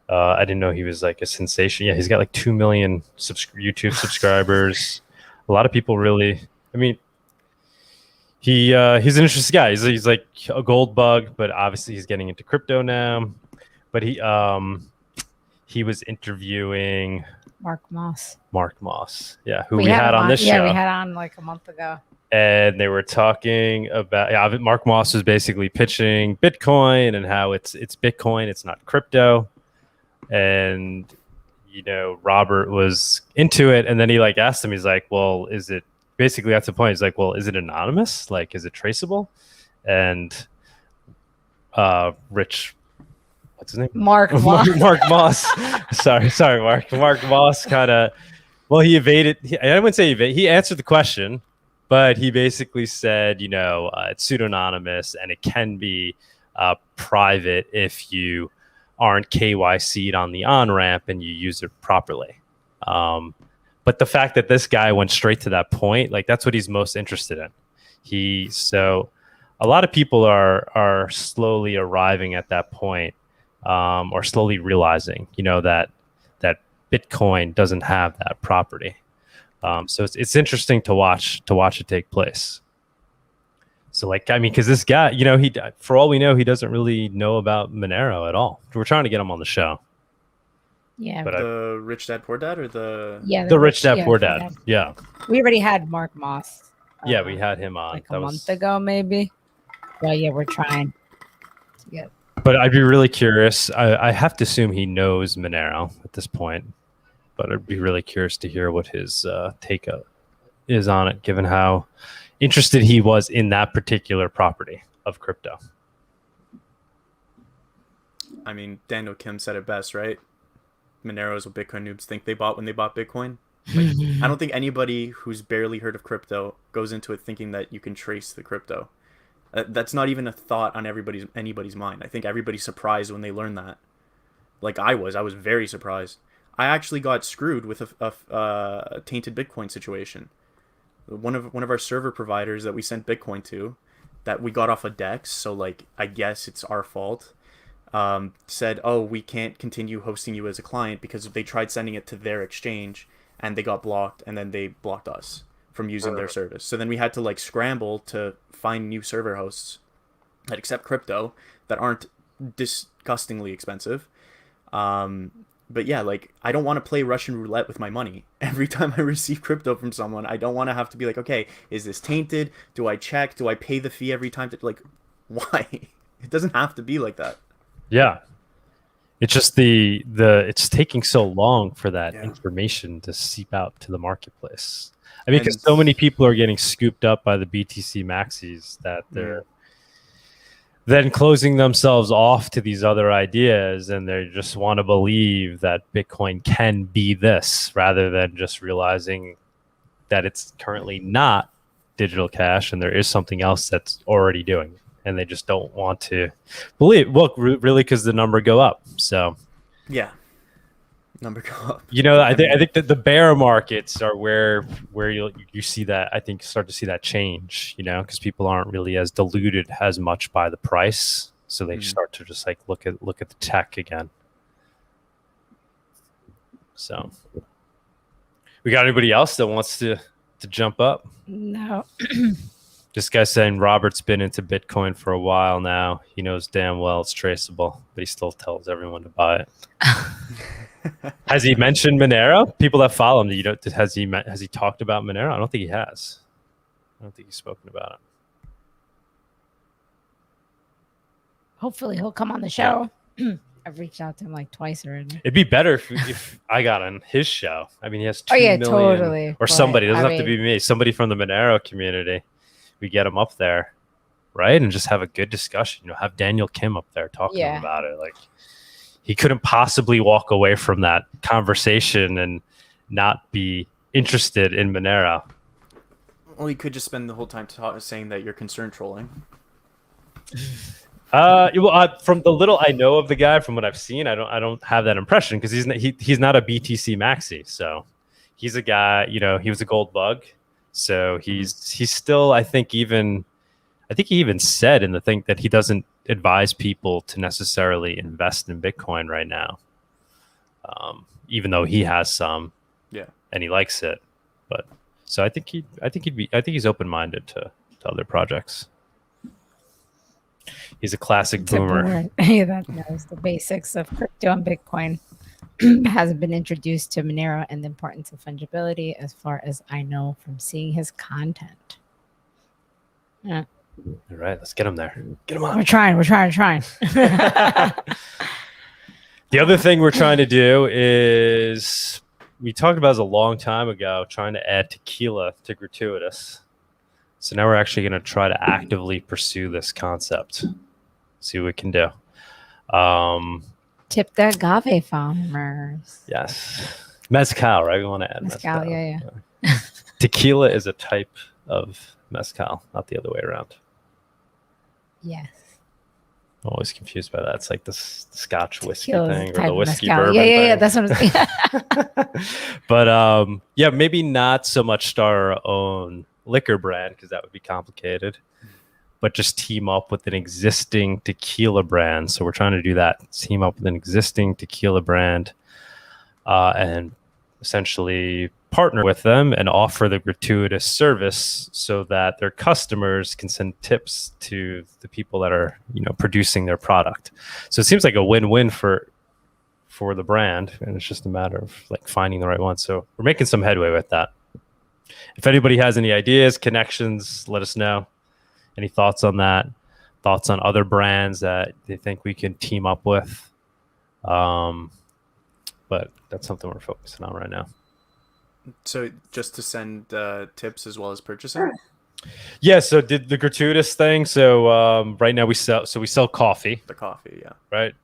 I didn't know he was like a sensation. Yeah, he's got like 2 million YouTube subscribers. A lot of people really. I mean, he's an interesting guy. He's like a gold bug, but obviously he's getting into crypto now. But he was interviewing Mark Moss. Yeah, who we had on this show. Yeah, we had on like a month ago. And they were talking about Mark Moss was basically pitching Bitcoin and how it's Bitcoin, it's not crypto. And Robert was into it, and then he like asked him, he's like, well, is it basically, that's the point, he's like, well, is it anonymous, like is it traceable? And Rich, what's his name? Mark Moss. Mark Moss. sorry Mark Moss kind of, well, he evaded. I wouldn't say evade. He answered the question, but he basically said, it's pseudonymous and it can be private if you aren't KYC'd on the on-ramp and you use it properly. But the fact that this guy went straight to that point, like that's what he's most interested in. So a lot of people are slowly arriving at that point, or slowly realizing, that Bitcoin doesn't have that property. So it's interesting to watch it take place. So because this guy, he, for all we know, he doesn't really know about Monero at all. We're trying to get him on the show. Yeah, but the Rich Dad Poor Dad, or the the Rich Dad Poor Dad. Yeah, we already had Mark Moss. Yeah, we had him on like a month ago, maybe. Well, yeah, we're trying to get. But I'd be really curious. I have to assume he knows Monero at this point, but I'd be really curious to hear what his take is on it, given how interested he was in that particular property of crypto. I mean, Daniel Kim said it best, right? Monero is what Bitcoin noobs think they bought when they bought Bitcoin. Like, I don't think anybody who's barely heard of crypto goes into it thinking that you can trace the crypto. That's not even a thought on anybody's mind. I think everybody's surprised when they learn that. Like I was very surprised. I actually got screwed with a tainted Bitcoin situation. One of our server providers that we sent Bitcoin to, that we got off of Dex, so like I guess it's our fault. Said, oh, we can't continue hosting you as a client because they tried sending it to their exchange and they got blocked, and then they blocked us from using their service. So then we had to like scramble to find new server hosts that accept crypto that aren't disgustingly expensive. But yeah, like I don't want to play Russian roulette with my money. Every time I receive crypto from someone, I don't want to have to be like, okay, is this tainted? Do I check? Do I pay the fee every time? Like, why? It doesn't have to be like that. Yeah. It's just it's taking so long for that information to seep out to the marketplace. I mean, because so many people are getting scooped up by the BTC maxis that they're then closing themselves off to these other ideas, and they just want to believe that Bitcoin can be this, rather than just realizing that it's currently not digital cash and there is something else that's already doing it. And they just don't want to believe. Look, really, because the number go up. So, yeah, number go up. I think that the bear markets are where you see that. I think start to see that change. Because people aren't really as diluted as much by the price, so they start to just like look at the tech again. So, we got anybody else that wants to jump up? No. This guy's saying Robert's been into Bitcoin for a while now. He knows damn well it's traceable, but he still tells everyone to buy it. Has he mentioned Monero? People that follow him, has he talked about Monero? I don't think he has. I don't think he's spoken about it. Hopefully he'll come on the show. Yeah. I've reached out to him like twice already. It'd be better if I got on his show. I mean, he has 2 million. Totally. Or somebody. It doesn't have to be me. Somebody from the Monero community. We get him up there. right? And just have a good discussion. You know, have Daniel Kim up there talking to him about it. Like, he couldn't possibly walk away from that conversation and not be interested in Manera. Well, you could just spend the whole time saying that you're concerned trolling. From the little I know of the guy, from what I've seen, I don't have that impression, because he's not a BTC maxi. So he's a guy, you know, he was a gold bug. So he's still, I think he even said in the thing that he doesn't advise people to necessarily invest in Bitcoin right now, even though he has some, and he likes it. But so I think he's open-minded to other projects. He's a classic boomer. That knows the basics of crypto and Bitcoin. Hasn't been introduced to Monero and the importance of fungibility, as far as I know from seeing his content. Yeah. All right, let's get him there. Get him on. We're trying. The other thing we're trying to do is, we talked about this a long time ago, trying to add tequila to gratuitous. So now we're actually going to try to actively pursue this concept. See what we can do. Tip the agave farmers. Yes. Mezcal, right? We want to add mezcal. Yeah. Tequila is a type of mezcal, not the other way around. Yes. I'm always confused by that. It's like the Scotch whiskey Tequila's thing, a or the whiskey mezcal. bourbon Yeah. thing. That's what I'm saying. But maybe not so much start our own liquor brand, because that would be complicated, but just team up with an existing tequila brand. So we're trying to do that. Team up with an existing tequila brand, and essentially partner with them and offer the gratuitous service so that their customers can send tips to the people that are, you know, producing their product. So it seems like a win-win for the brand, and it's just a matter of like finding the right one. So we're making some headway with that. If anybody has any ideas, connections, let us know. Any thoughts on that? Thoughts on other brands that they think we can team up with? But that's something we're focusing on right now. So just to send tips as well as purchasing? Yeah, so did the gratuitous thing. So right now we sell coffee. The coffee, yeah. Right.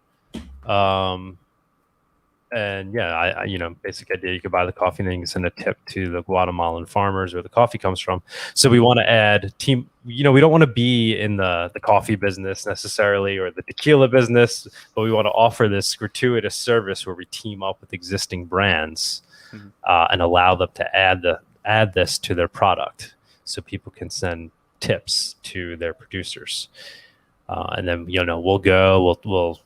And yeah, I you know, basic idea, you could buy the coffee and then you can send a tip to the Guatemalan farmers where the coffee comes from. So we want to add team, you know, we don't want to be in the coffee business necessarily, or the tequila business, but we want to offer this gratuitous service where we team up with existing brands and allow them to add this to their product, so people can send tips to their producers. And then, you know, we'll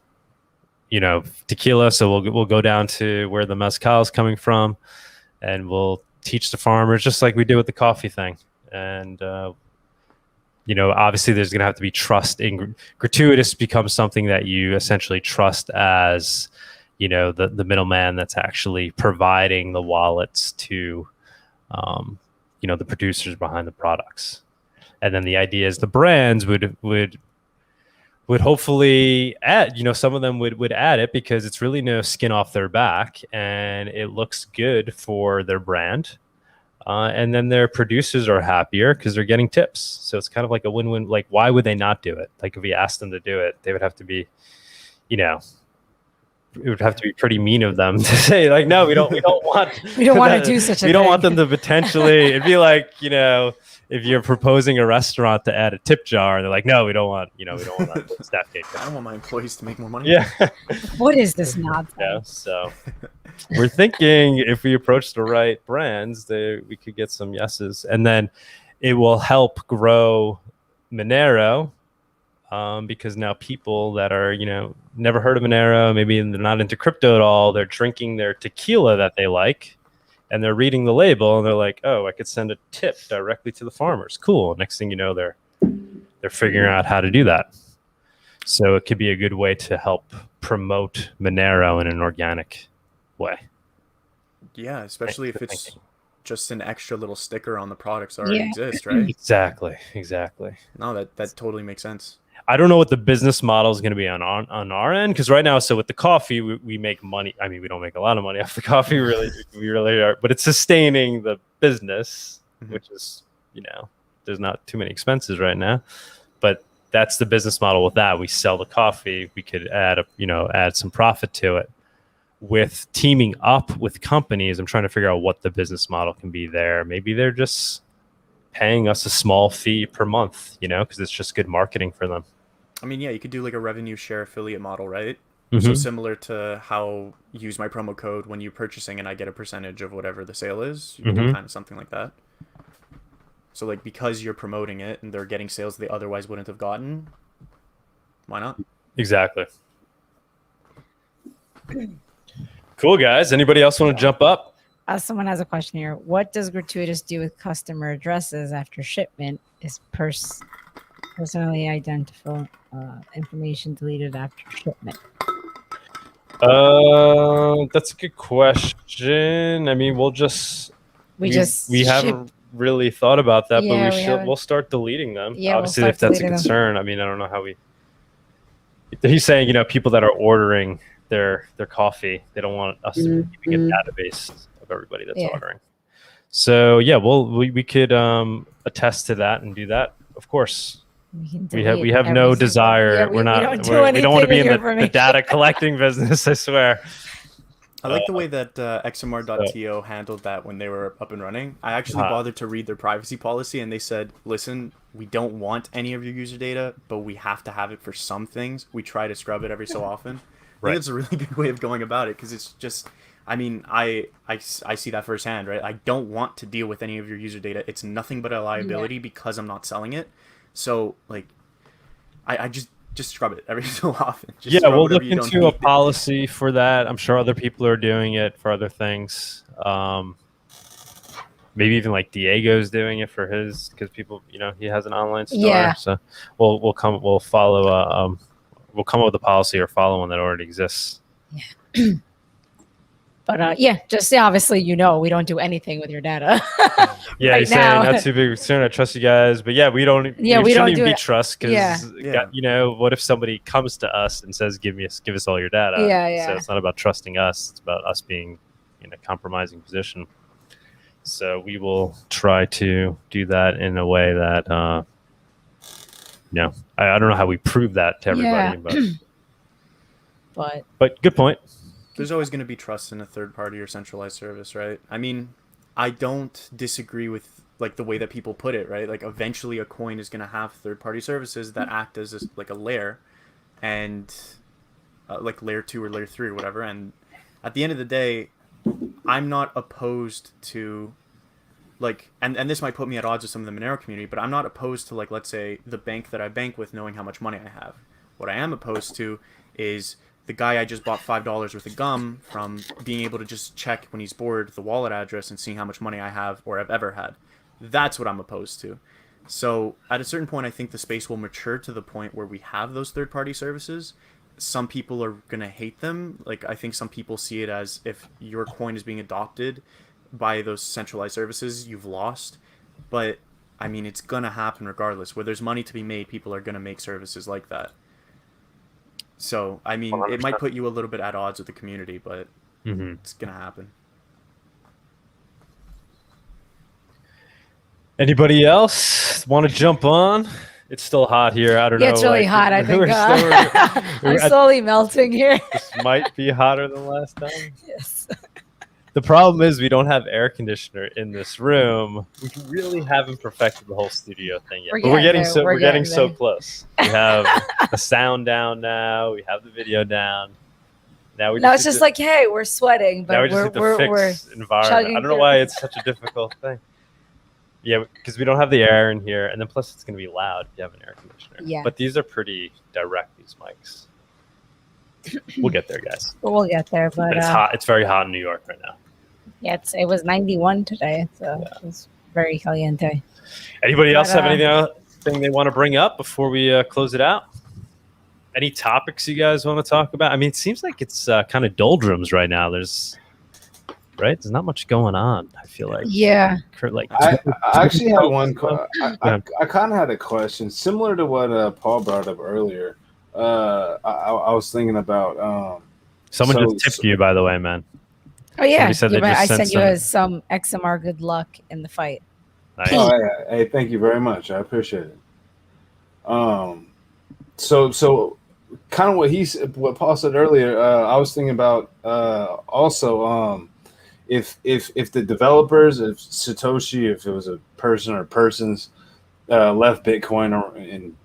you know, tequila. So we'll go down to where the mezcal is coming from, and we'll teach the farmers just like we did with the coffee thing. And, you know, obviously there's going to have to be trust in gratuitous becomes something that you essentially trust as, you know, the middleman that's actually providing the wallets to, you know, the producers behind the products. And then the idea is the brands would hopefully add, you know, some of them would add it because it's really no skin off their back and it looks good for their brand. And then their producers are happier because they're getting tips. So it's kind of like a win-win. Like, why would they not do it? Like, if we asked them to do it, they would have to be, you know, it would have to be pretty mean of them to say, like, no, we don't want to do such a thing. We don't want them to potentially, it'd be like, you know, if you're proposing a restaurant to add a tip jar, they're like, no, we don't want that staff cake. I don't want my employees to make more money. Yeah. What is this nonsense? Yeah, so we're thinking if we approach the right brands, we could get some yeses, and then it will help grow Monero, because now people that are, you know, never heard of Monero, maybe they're not into crypto at all, they're drinking their tequila that they like, and they're reading the label and they're like, oh, I could send a tip directly to the farmers. Cool. Next thing you know, they're figuring out how to do that. So it could be a good way to help promote Monero in an organic way. Yeah, especially if it's just an extra little sticker on the products that already exist, right? Exactly. No, that totally makes sense. I don't know what the business model is going to be on our end, because right now, so with the coffee, we make money. I mean, we don't make a lot of money off the coffee, really. We really are, but it's sustaining the business, which is, you know, there's not too many expenses right now. But that's the business model with that. We sell the coffee. We could add some profit to it. With teaming up with companies, I'm trying to figure out what the business model can be there. Maybe they're just paying us a small fee per month, because it's just good marketing for them. I mean, yeah, you could do like a revenue share affiliate model, right? Mm-hmm. So similar to how you use my promo code when you're purchasing and I get a percentage of whatever the sale is. You can do kind of something like that. So like because you're promoting it and they're getting sales they otherwise wouldn't have gotten, why not? Exactly. Cool, guys. Anybody else want to jump up? Someone has a question here. What does Gratuitous do with customer addresses after shipment? Is personally identifiable information deleted after shipment? That's a good question. I mean, we haven't really thought about that, but we'll start deleting them. Yeah, obviously, if that's a concern. I mean, I don't know how we. He's saying, people that are ordering their coffee, they don't want us to be keeping a database of everybody that's ordering. So yeah, we could attest to that and do that. Of course, we have no desire. We don't want to be in the data collecting business. I swear. I like the way that XMR.to handled that when they were up and running. I actually bothered to read their privacy policy, and they said, listen, we don't want any of your user data, but we have to have it for some things. We try to scrub it every so often. I think it's a really good way of going about it, because it's just, I mean, I see that firsthand, right? I don't want to deal with any of your user data. It's nothing but a liability because I'm not selling it. So, like, I just scrub it every so often. We'll look into a policy for that. I'm sure other people are doing it for other things. Maybe even like Diego's doing it for his, because people, he has an online store. Yeah. So we'll come up with a policy or follow one that already exists. Yeah. But obviously, we don't do anything with your data. Yeah, he's saying not too big concern. I trust you guys, but we don't. Yeah, we shouldn't even be trust, because what if somebody comes to us and says, "Give us all your data"? So it's not about trusting us; it's about us being in a compromising position. So we will try to do that in a way that, I don't know how we prove that to everybody, but good point. There's always going to be trust in a third party or centralized service, right? I mean, I don't disagree with like the way that people put it, right? Like eventually a coin is going to have third party services that act as like a layer, and like layer 2 or layer 3 or whatever. And at the end of the day, I'm not opposed to like, and this might put me at odds with some of the Monero community, but I'm not opposed to like, let's say the bank that I bank with knowing how much money I have. What I am opposed to is the guy I just bought $5 worth of gum from being able to just check when he's bored the wallet address and seeing how much money I have or have ever had. That's what I'm opposed to. So at a certain point, I think the space will mature to the point where we have those third-party services. Some people are going to hate them. Like, I think some people see it as if your coin is being adopted by those centralized services, you've lost. But, I mean, it's going to happen regardless. Where there's money to be made, people are going to make services like that. So, I mean, 100%. It might put you a little bit at odds with the community, but it's going to happen. Anybody else want to jump on? It's still hot here. I don't know. It's really hot. I think I'm slowly melting here. This might be hotter than last time. Yes. The problem is we don't have air conditioner in this room. We really haven't perfected the whole studio thing yet. But we're getting so close. We have the sound down now. We have the video down. Now it's just like, hey, we're sweating, but we're environment. I don't know why it's such a difficult thing. Yeah, because we don't have the air in here, and then plus it's going to be loud if you have an air conditioner. Yeah. But these are pretty direct, these mics. We'll get there, guys. We'll get there, but it's hot. It's very hot in New York right now. Yeah, it was 91 today, so it's very caliente. Anybody else have anything they want to bring up before we close it out? Any topics you guys want to talk about? I mean, it seems like it's kind of doldrums right now. There's not much going on. I feel like I actually had one. I kind of had a question similar to what Paul brought up earlier. I was thinking about someone just tipped you, by the way, man. Oh yeah, I sent you some XMR good luck in the fight. Nice. Oh, hey, thank you very much. I appreciate it. So kind of what Paul said earlier. I was thinking about also if the developers, if Satoshi, if it was a person or persons left Bitcoin in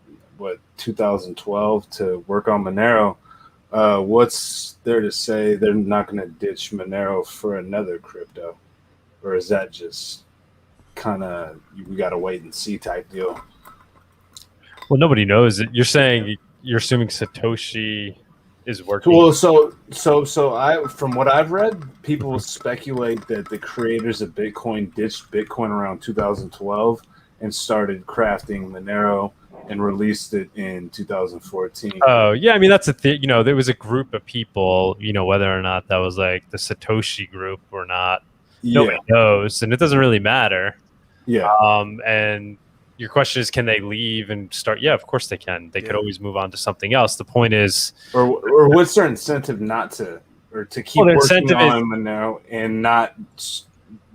2012 to work on Monero, what's there to say they're not going to ditch Monero for another crypto, or is that just kind of we got to wait and see type deal? Well, nobody knows it. You're assuming Satoshi is working. Well, so I, from what I've read, people speculate that the creators of Bitcoin ditched Bitcoin around 2012 and started crafting Monero and released it in 2014. Oh, yeah. I mean, that's a thing. There was a group of people, whether or not that was like the Satoshi group or not, nobody knows. And it doesn't really matter. Yeah. And your question is, can they leave and start? Yeah, of course they can. They could always move on to something else. The point is, or what's their incentive not to, or to keep working on Monero and not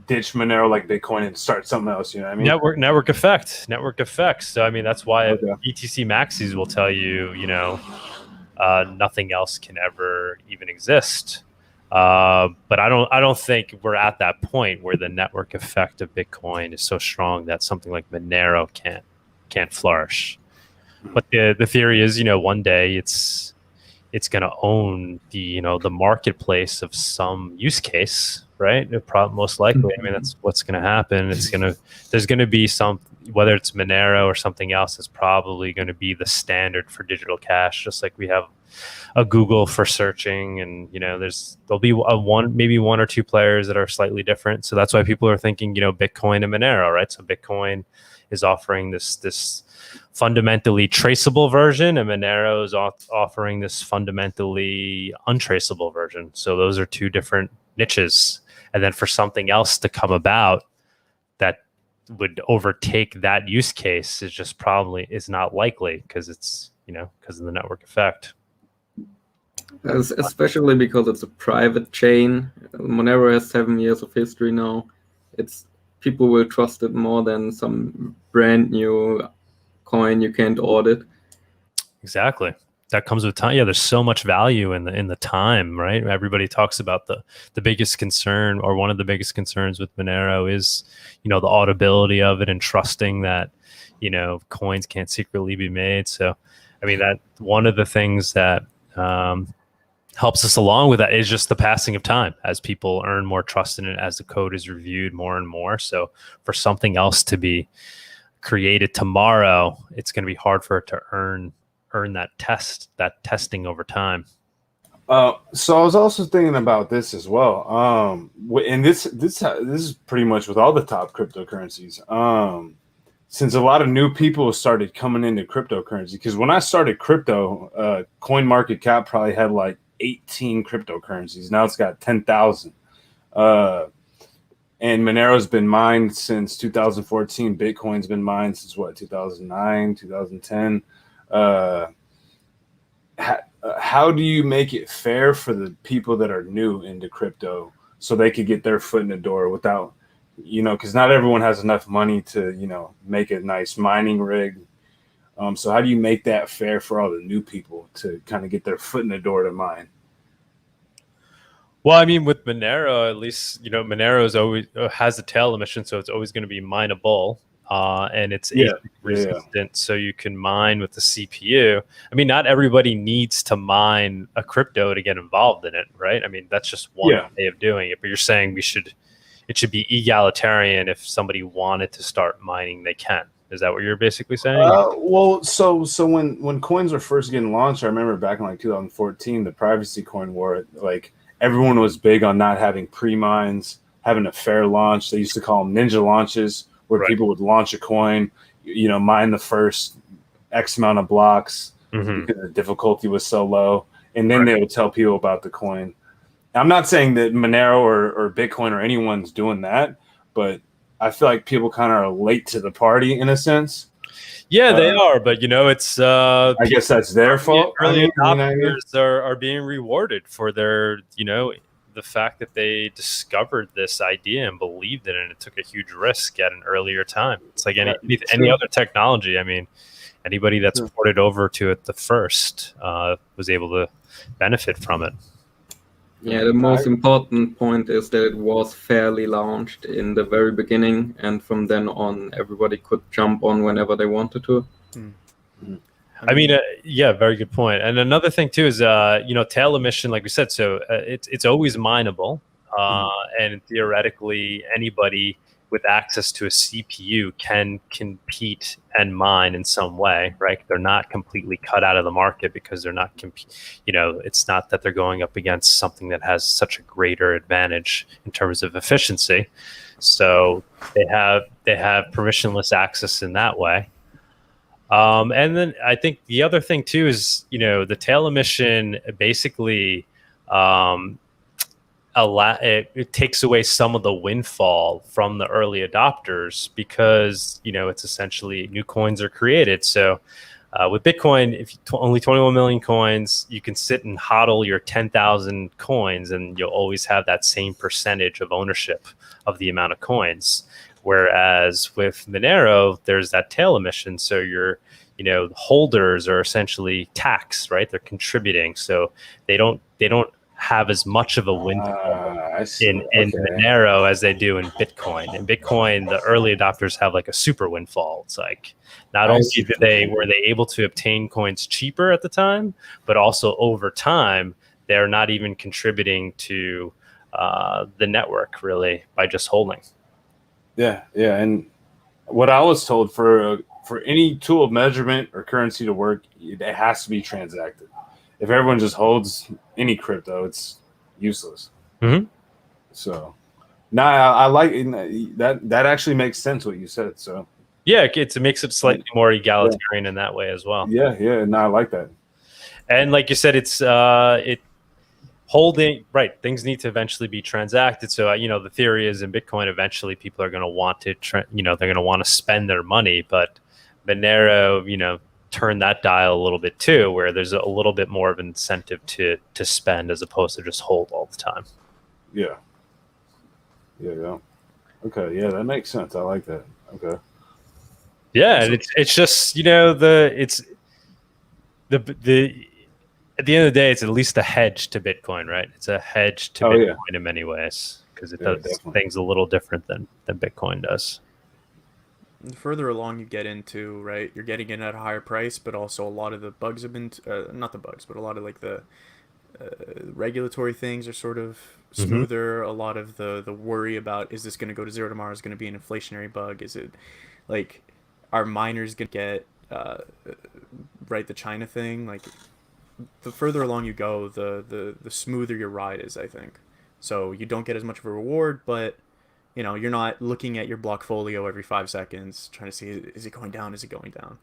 ditch Monero like Bitcoin and start something else? You know what I mean? Network effects. So I mean, that's why BTC maxis will tell you, nothing else can ever even exist. But I don't think we're at that point where the network effect of Bitcoin is so strong that something like Monero can't flourish. But the theory is, one day it's going to own the marketplace of some use case, right? Most likely, I mean, that's what's going to happen. There's going to be some, whether it's Monero or something else, is probably going to be the standard for digital cash, just like we have a Google for searching, and there'll be maybe one or two players that are slightly different. So that's why people are thinking, Bitcoin and Monero, right? So Bitcoin is offering this fundamentally traceable version, and Monero is offering this fundamentally untraceable version. So those are two different niches. And then for something else to come about that would overtake that use case is not likely, because it's because of the network effect. Especially because it's a private chain. Monero has 7 years of history now. People will trust it more than some brand new coin you can't audit. Exactly. That comes with time. Yeah, there's so much value in the time, right? Everybody talks about the biggest concern, or one of the biggest concerns with Monero is, the auditability of it and trusting that, coins can't secretly be made. So, I mean, that one of the things that helps us along with that is just the passing of time as people earn more trust in it, as the code is reviewed more and more. So for something else to be created tomorrow, it's going to be hard for it to earn that testing over time. So I was also thinking about this as well. And this is pretty much with all the top cryptocurrencies. Since a lot of new people started coming into cryptocurrency, because when I started crypto, CoinMarketCap probably had like 18 cryptocurrencies. Now it's got 10,000. And Monero's been mined since 2014. Bitcoin's been mined since 2009, 2010. How do you make it fair for the people that are new into crypto so they could get their foot in the door without, because not everyone has enough money to, make a nice mining rig. So how do you make that fair for all the new people to kind of get their foot in the door to mine? Well, I mean, with Monero, at least, Monero is always has a tail emission, so it's always going to be mineable. And it's resistant, so you can mine with the CPU. I mean, not everybody needs to mine a crypto to get involved in it, right? I mean, that's just one way of doing it. But you're saying it should be egalitarian. If somebody wanted to start mining, they can. Is that what you're basically saying? Well, so when coins were first getting launched, I remember back in like 2014, the privacy coin war, like everyone was big on not having pre-mines, having a fair launch. They used to call them ninja launches, where people would launch a coin, mine the first X amount of blocks because the difficulty was so low. And then they would tell people about the coin. I'm not saying that Monero or Bitcoin or anyone's doing that, but I feel like people kind of are late to the party in a sense. Yeah, they are, but it's. I guess that's their fault. Early adopters are being rewarded for their, the fact that they discovered this idea and believed in it, and it took a huge risk at an earlier time. It's like any other technology. I mean, anybody that's ported over to it the first was able to benefit from it. Yeah, the most important point is that it was fairly launched in the very beginning, and from then on, everybody could jump on whenever they wanted to. I mean, yeah, very good point. And another thing too is, tail emission, like we said, so it's always mineable, and theoretically, anybody with access to a CPU can compete and mine in some way, right? They're not completely cut out of the market because they're not, it's not that they're going up against something that has such a greater advantage in terms of efficiency. So they have permissionless access in that way. And then I think the other thing too is, the tail emission basically, it takes away some of the windfall from the early adopters because it's essentially new coins are created. So with Bitcoin, if only 21 million coins, you can sit and hodl your 10,000 coins, and you'll always have that same percentage of ownership of the amount of coins. Whereas with Monero, there's that tail emission, so your holders are essentially taxed, right? They're contributing, so they don't have as much of a windfall in Monero as they do in Bitcoin. In Bitcoin, the early adopters have like a super windfall. It's like not only were they able to obtain coins cheaper at the time, but also over time, they're not even contributing to the network really by just holding. Yeah, and what I was told for any tool of measurement or currency to work, it has to be transacted. If everyone just holds any crypto, it's useless. Mm-hmm. So, I like that. That actually makes sense what you said. So, yeah, it makes it slightly more egalitarian in that way as well. Yeah, no, I like that. And like you said, it's holding, right? Things need to eventually be transacted. So, the theory is in Bitcoin, eventually people are going to want to, they're going to want to spend their money, but Monero, turn that dial a little bit too, where there's a little bit more of an incentive to spend as opposed to just hold all the time. Yeah. Okay, yeah, that makes sense. I like that. Okay. Yeah, and it's just it's the at the end of the day, it's at least a hedge to Bitcoin, right? It's a hedge to Bitcoin in many ways because it does things a little different than Bitcoin does. The further along you get into, right, you're getting in at a higher price, but also a lot of the bugs have been, not the bugs, but a lot of like the regulatory things are sort of smoother. A lot of the worry about, is this going to go to zero tomorrow, is going to be an inflationary bug? Is it like, are miners going to get, right, the China thing? Like, the further along you go, the smoother your ride is, I think. So you don't get as much of a reward, but you're not looking at your blockfolio every 5 seconds trying to see, is it going down? Is it going down?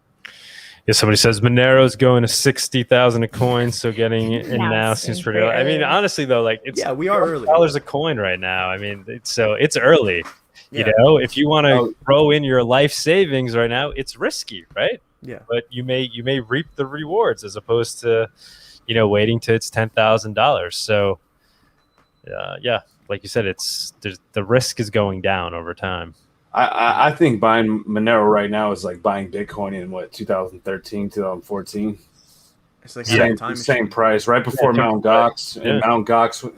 Yeah, somebody says Monero's going to 60,000 a coin, so getting in now seems pretty early. I mean, honestly though, like we are early. $12 a coin right now. I mean, it's early. Yeah. If you want to throw in your life savings right now, it's risky, right? Yeah. But you may reap the rewards as opposed to, waiting till it's $10,000. So, yeah. Like you said, the risk is going down over time. I think buying Monero right now is like buying Bitcoin in 2013, 2014. It's like same price right before Mt. Gox, and Mt. Gox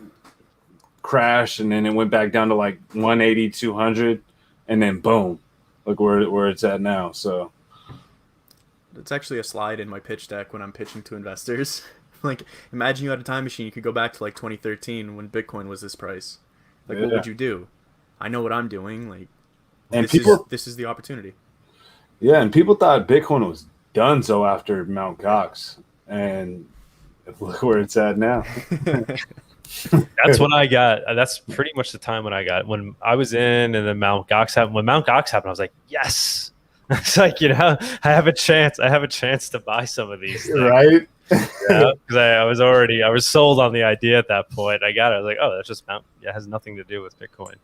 crashed, and then it went back down to like 180, 200, and then boom, look where it's at now. So it's actually a slide in my pitch deck when I'm pitching to investors. Like, imagine you had a time machine. You could go back to like 2013 when Bitcoin was this price. Like, what would you do? I know what I'm doing. Like, and this is the opportunity. Yeah, and people thought Bitcoin was done so after Mt. Gox, and look where it's at now. That's when I got. That's pretty much the time when I got, when I was in, and then Mt. Gox happened. When Mt. Gox happened, I was like, yes. It's like, I have a chance. I have a chance to buy some of these things. Right. Because I was sold on the idea at that point. I got it. I was like, oh, that's just it has nothing to do with Bitcoin.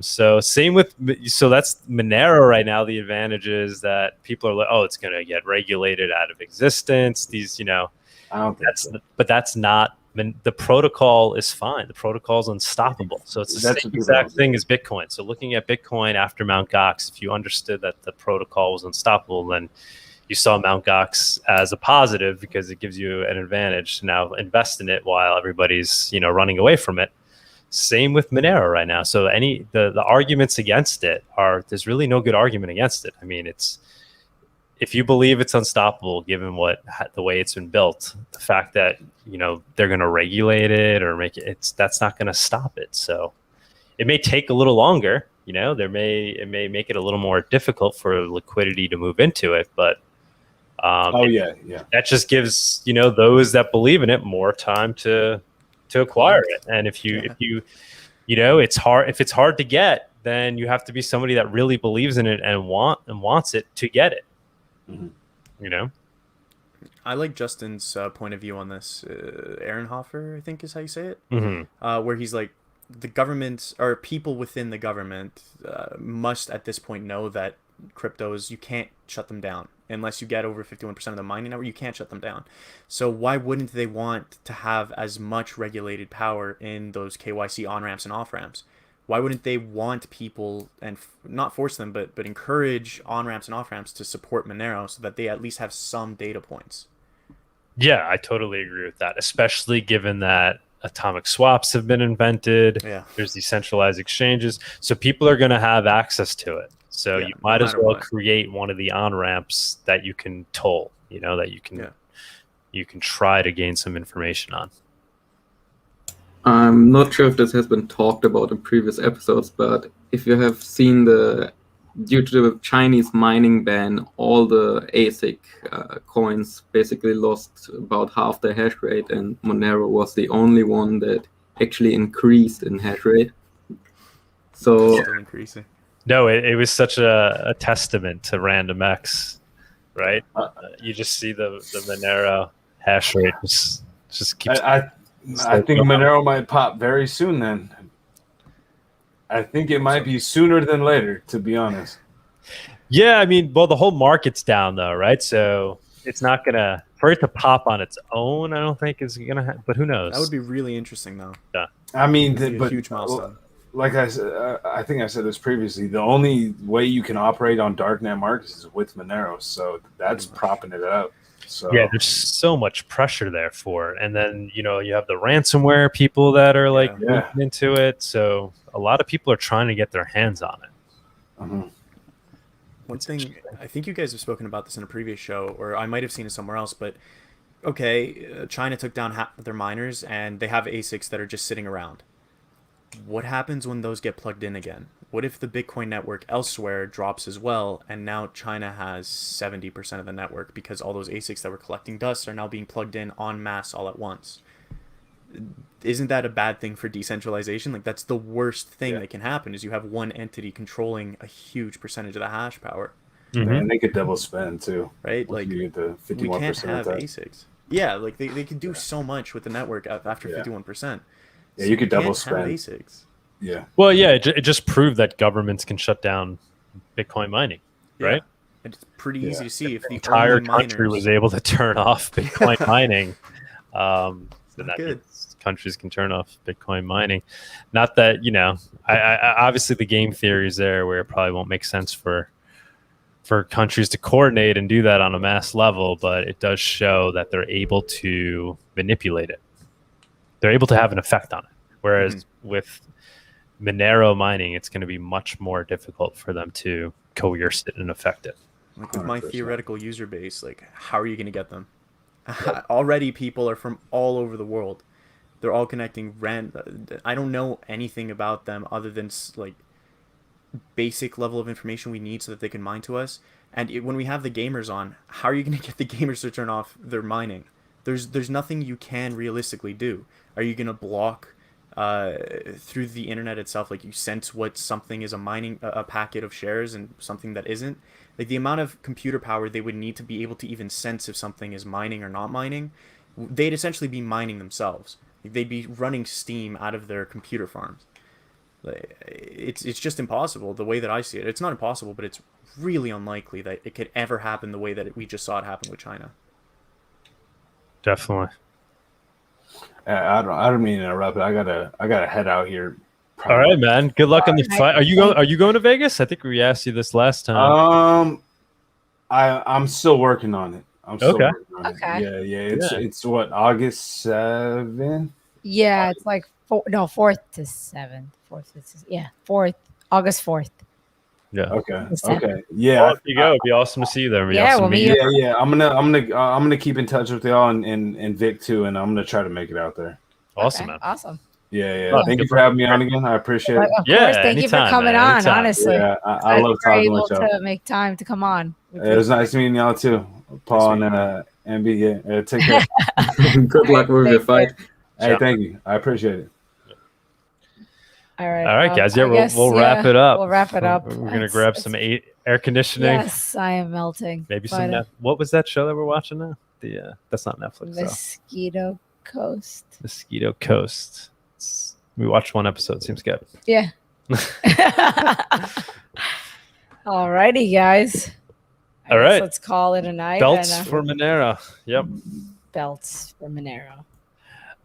So that's Monero right now. The advantage is that people are like, oh, it's going to get regulated out of existence. These, but that's not. The protocol is fine. The protocol is unstoppable. So it's the same exact thing as Bitcoin. So looking at Bitcoin after Mt. Gox, if you understood that the protocol was unstoppable, then you saw Mt. Gox as a positive because it gives you an advantage to now invest in it while everybody's, running away from it. Same with Monero right now. So the arguments against it there's really no good argument against it. I mean, if you believe it's unstoppable, given the way it's been built, the fact that, they're going to regulate it or make that's not going to stop it. So it may take a little longer, it may make it a little more difficult for liquidity to move into it, but that just gives, those that believe in it more time to acquire it. And if it's hard to get, then you have to be somebody that really believes in it and wants it to get it. Mm-hmm. I like Justin's point of view on this. Ehrenhofer, I think is how you say it. Mm-hmm. Where he's like, the government or people within the government must at this point know that cryptos, you can't shut them down unless you get over 51% of the mining network. You can't shut them down. So why wouldn't they want to have as much regulated power in those KYC on ramps and off ramps? Why wouldn't they want people and not force them, but encourage on ramps and off ramps to support Monero so that they at least have some data points? Yeah, I totally agree with that, especially given that atomic swaps have been invented. Yeah. There's decentralized exchanges. So people are going to have access to it. So you might as well create one of the on-ramps that you can toll, that you can try to gain some information on. I'm not sure if this has been talked about in previous episodes, but if you have seen due to the Chinese mining ban, all the ASIC coins basically lost about half their hash rate, and Monero was the only one that actually increased in hash rate. So still increasing. No, it was such a testament to RandomX, right? You just see the Monero hash rate just keeps. I think Monero might pop very soon. Then I think it might be sooner than later, to be honest. Yeah, I mean, well, the whole market's down though, right? So it's not gonna for it to pop on its own. I don't think is gonna. But who knows? That would be really interesting, though. Yeah. I mean, a huge milestone. Like I said, I think I said this previously. The only way you can operate on darknet markets is with Monero, so that's propping it up. So yeah, there's so much pressure there for it, and then you have the ransomware people that are like looking into it. So a lot of people are trying to get their hands on it. Mm-hmm. One thing, I think you guys have spoken about this in a previous show, or I might have seen it somewhere else, but okay, China took down half of their miners, and they have ASICs that are just sitting around. What happens when those get plugged in again? What if the Bitcoin network elsewhere drops as well, and now China has 70% of the network because all those ASICs that were collecting dust are now being plugged in en masse all at once? Isn't that a bad thing for decentralization? Like, that's the worst thing that can happen, is you have one entity controlling a huge percentage of the hash power. Mm-hmm. And they could double spend too, right? Like, you get the 51% we can't have of that. ASICs. Yeah, like they could do so much with the network after 51%. Yeah, you could double spend ASICs. Yeah. Well, yeah, it just proved that governments can shut down Bitcoin mining, right? And it's pretty easy to see if the entire only country was able to turn off Bitcoin mining. Then that means countries can turn off Bitcoin mining. Not that I obviously the game theory is there where it probably won't make sense for countries to coordinate and do that on a mass level, but it does show that they're able to manipulate it. They're able to have an effect on it. Whereas with Monero mining, it's going to be much more difficult for them to coerce it and affect it. Like with my theoretical user base, like how are you going to get them? Already people are from all over the world. They're all connecting. I don't know anything about them other than like basic level of information we need so that they can mine to us. And when we have the gamers on, how are you going to get the gamers to turn off their mining? There's nothing you can realistically do. Are you going to block through the internet itself? Like, you sense what something is a packet of shares and something that isn't? Like, the amount of computer power they would need to be able to even sense if something is mining or not mining, they'd essentially be mining themselves. Like, they'd be running steam out of their computer farms. It's just impossible the way that I see it. It's not impossible, but it's really unlikely that it could ever happen the way that we just saw it happen with China. Definitely. I don't mean to interrupt, but I gotta head out here. All right, man. Good luck on the fight. Are you going to Vegas? I think we asked you this last time. I'm still working on it. I'm still Okay. working on Okay. it. Yeah. Yeah. It's what, August 7th? Yeah, it's like 4th to 7th. 4th, August 4th. Yeah. Okay. The 7th. Okay. Yeah. Well, if you go, it'd be awesome to see you there. It'd be Yeah, awesome we'll to meet meet you. you. Yeah. I'm gonna keep in touch with y'all and Vic too, and I'm gonna try to make it out there. Awesome, Okay, man. awesome. Yeah. Oh, Thank you good for having me on again. I appreciate But it. of Yeah, course, thank you for anytime, coming man, on. anytime. Honestly, Yeah, I glad love you were talking able with y'all. to make time to come on. We It was appreciate nice meeting y'all too, Paul and MB. Yeah, take care. Good luck with your Take care. fight. Hey, Ciao. thank you. I appreciate it. All right, All right, well, guys. Yeah, I guess, we'll wrap it up. We'll wrap it up. We're gonna It's- grab it's- some air conditioning. Yes, I am melting. Maybe But, some. What was that show that we're watching now? That's not Netflix. though. Mosquito Coast. Mosquito Coast. We watched one episode. Seems good. Yeah. All righty, guys. I All guess right. Let's call it a night. Belts and, for Manera. Yep. belts for Monero.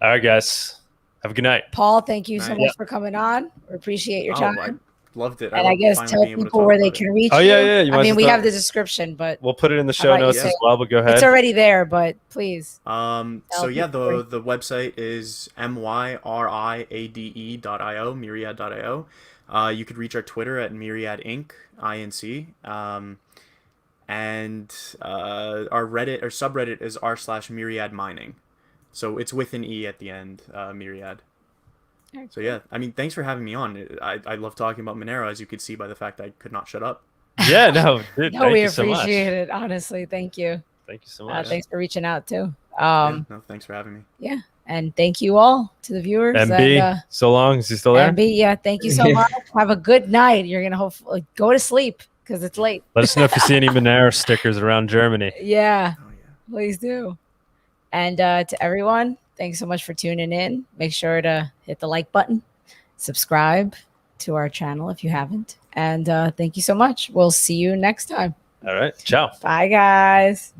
All right, guys. Have a good night. Paul, thank you so Night. much for coming on. We appreciate your time. I loved it. And I loved guess finally tell being able to people talk where they about it. can reach Oh, you. yeah. You I might mean, as we well- have the description, but We'll put it in the How show about you notes say as it? well, but go ahead. it's already there. But please. So Tell yeah, people the website is myriade.io, myriad.io. You could reach our Twitter at Myriade Inc. INC. And our Reddit or subreddit is r/Myriad Mining. So it's with an E at the end, Myriad. So yeah, I mean, thanks for having me on. I love talking about Monero, as you could see by the fact I could not shut up. Yeah, no, dude, No, thank we you so much. appreciate it. Honestly, thank you. Thank you so much. Thanks for reaching out too. Yeah, no, thanks for having me. Yeah, and thank you all to the viewers. MB, and, so long. Is he still there? MB, yeah, thank you so Yeah. much. Have a good night. You're gonna hopefully go to sleep because it's late. Let us know if you see any Monero stickers around Germany. Yeah, Oh yeah. please do. And to everyone, thanks so much for tuning in. Make sure to hit the like button, subscribe to our channel if you haven't, and thank you so much. We'll see you next time. All right. Ciao. Bye, guys.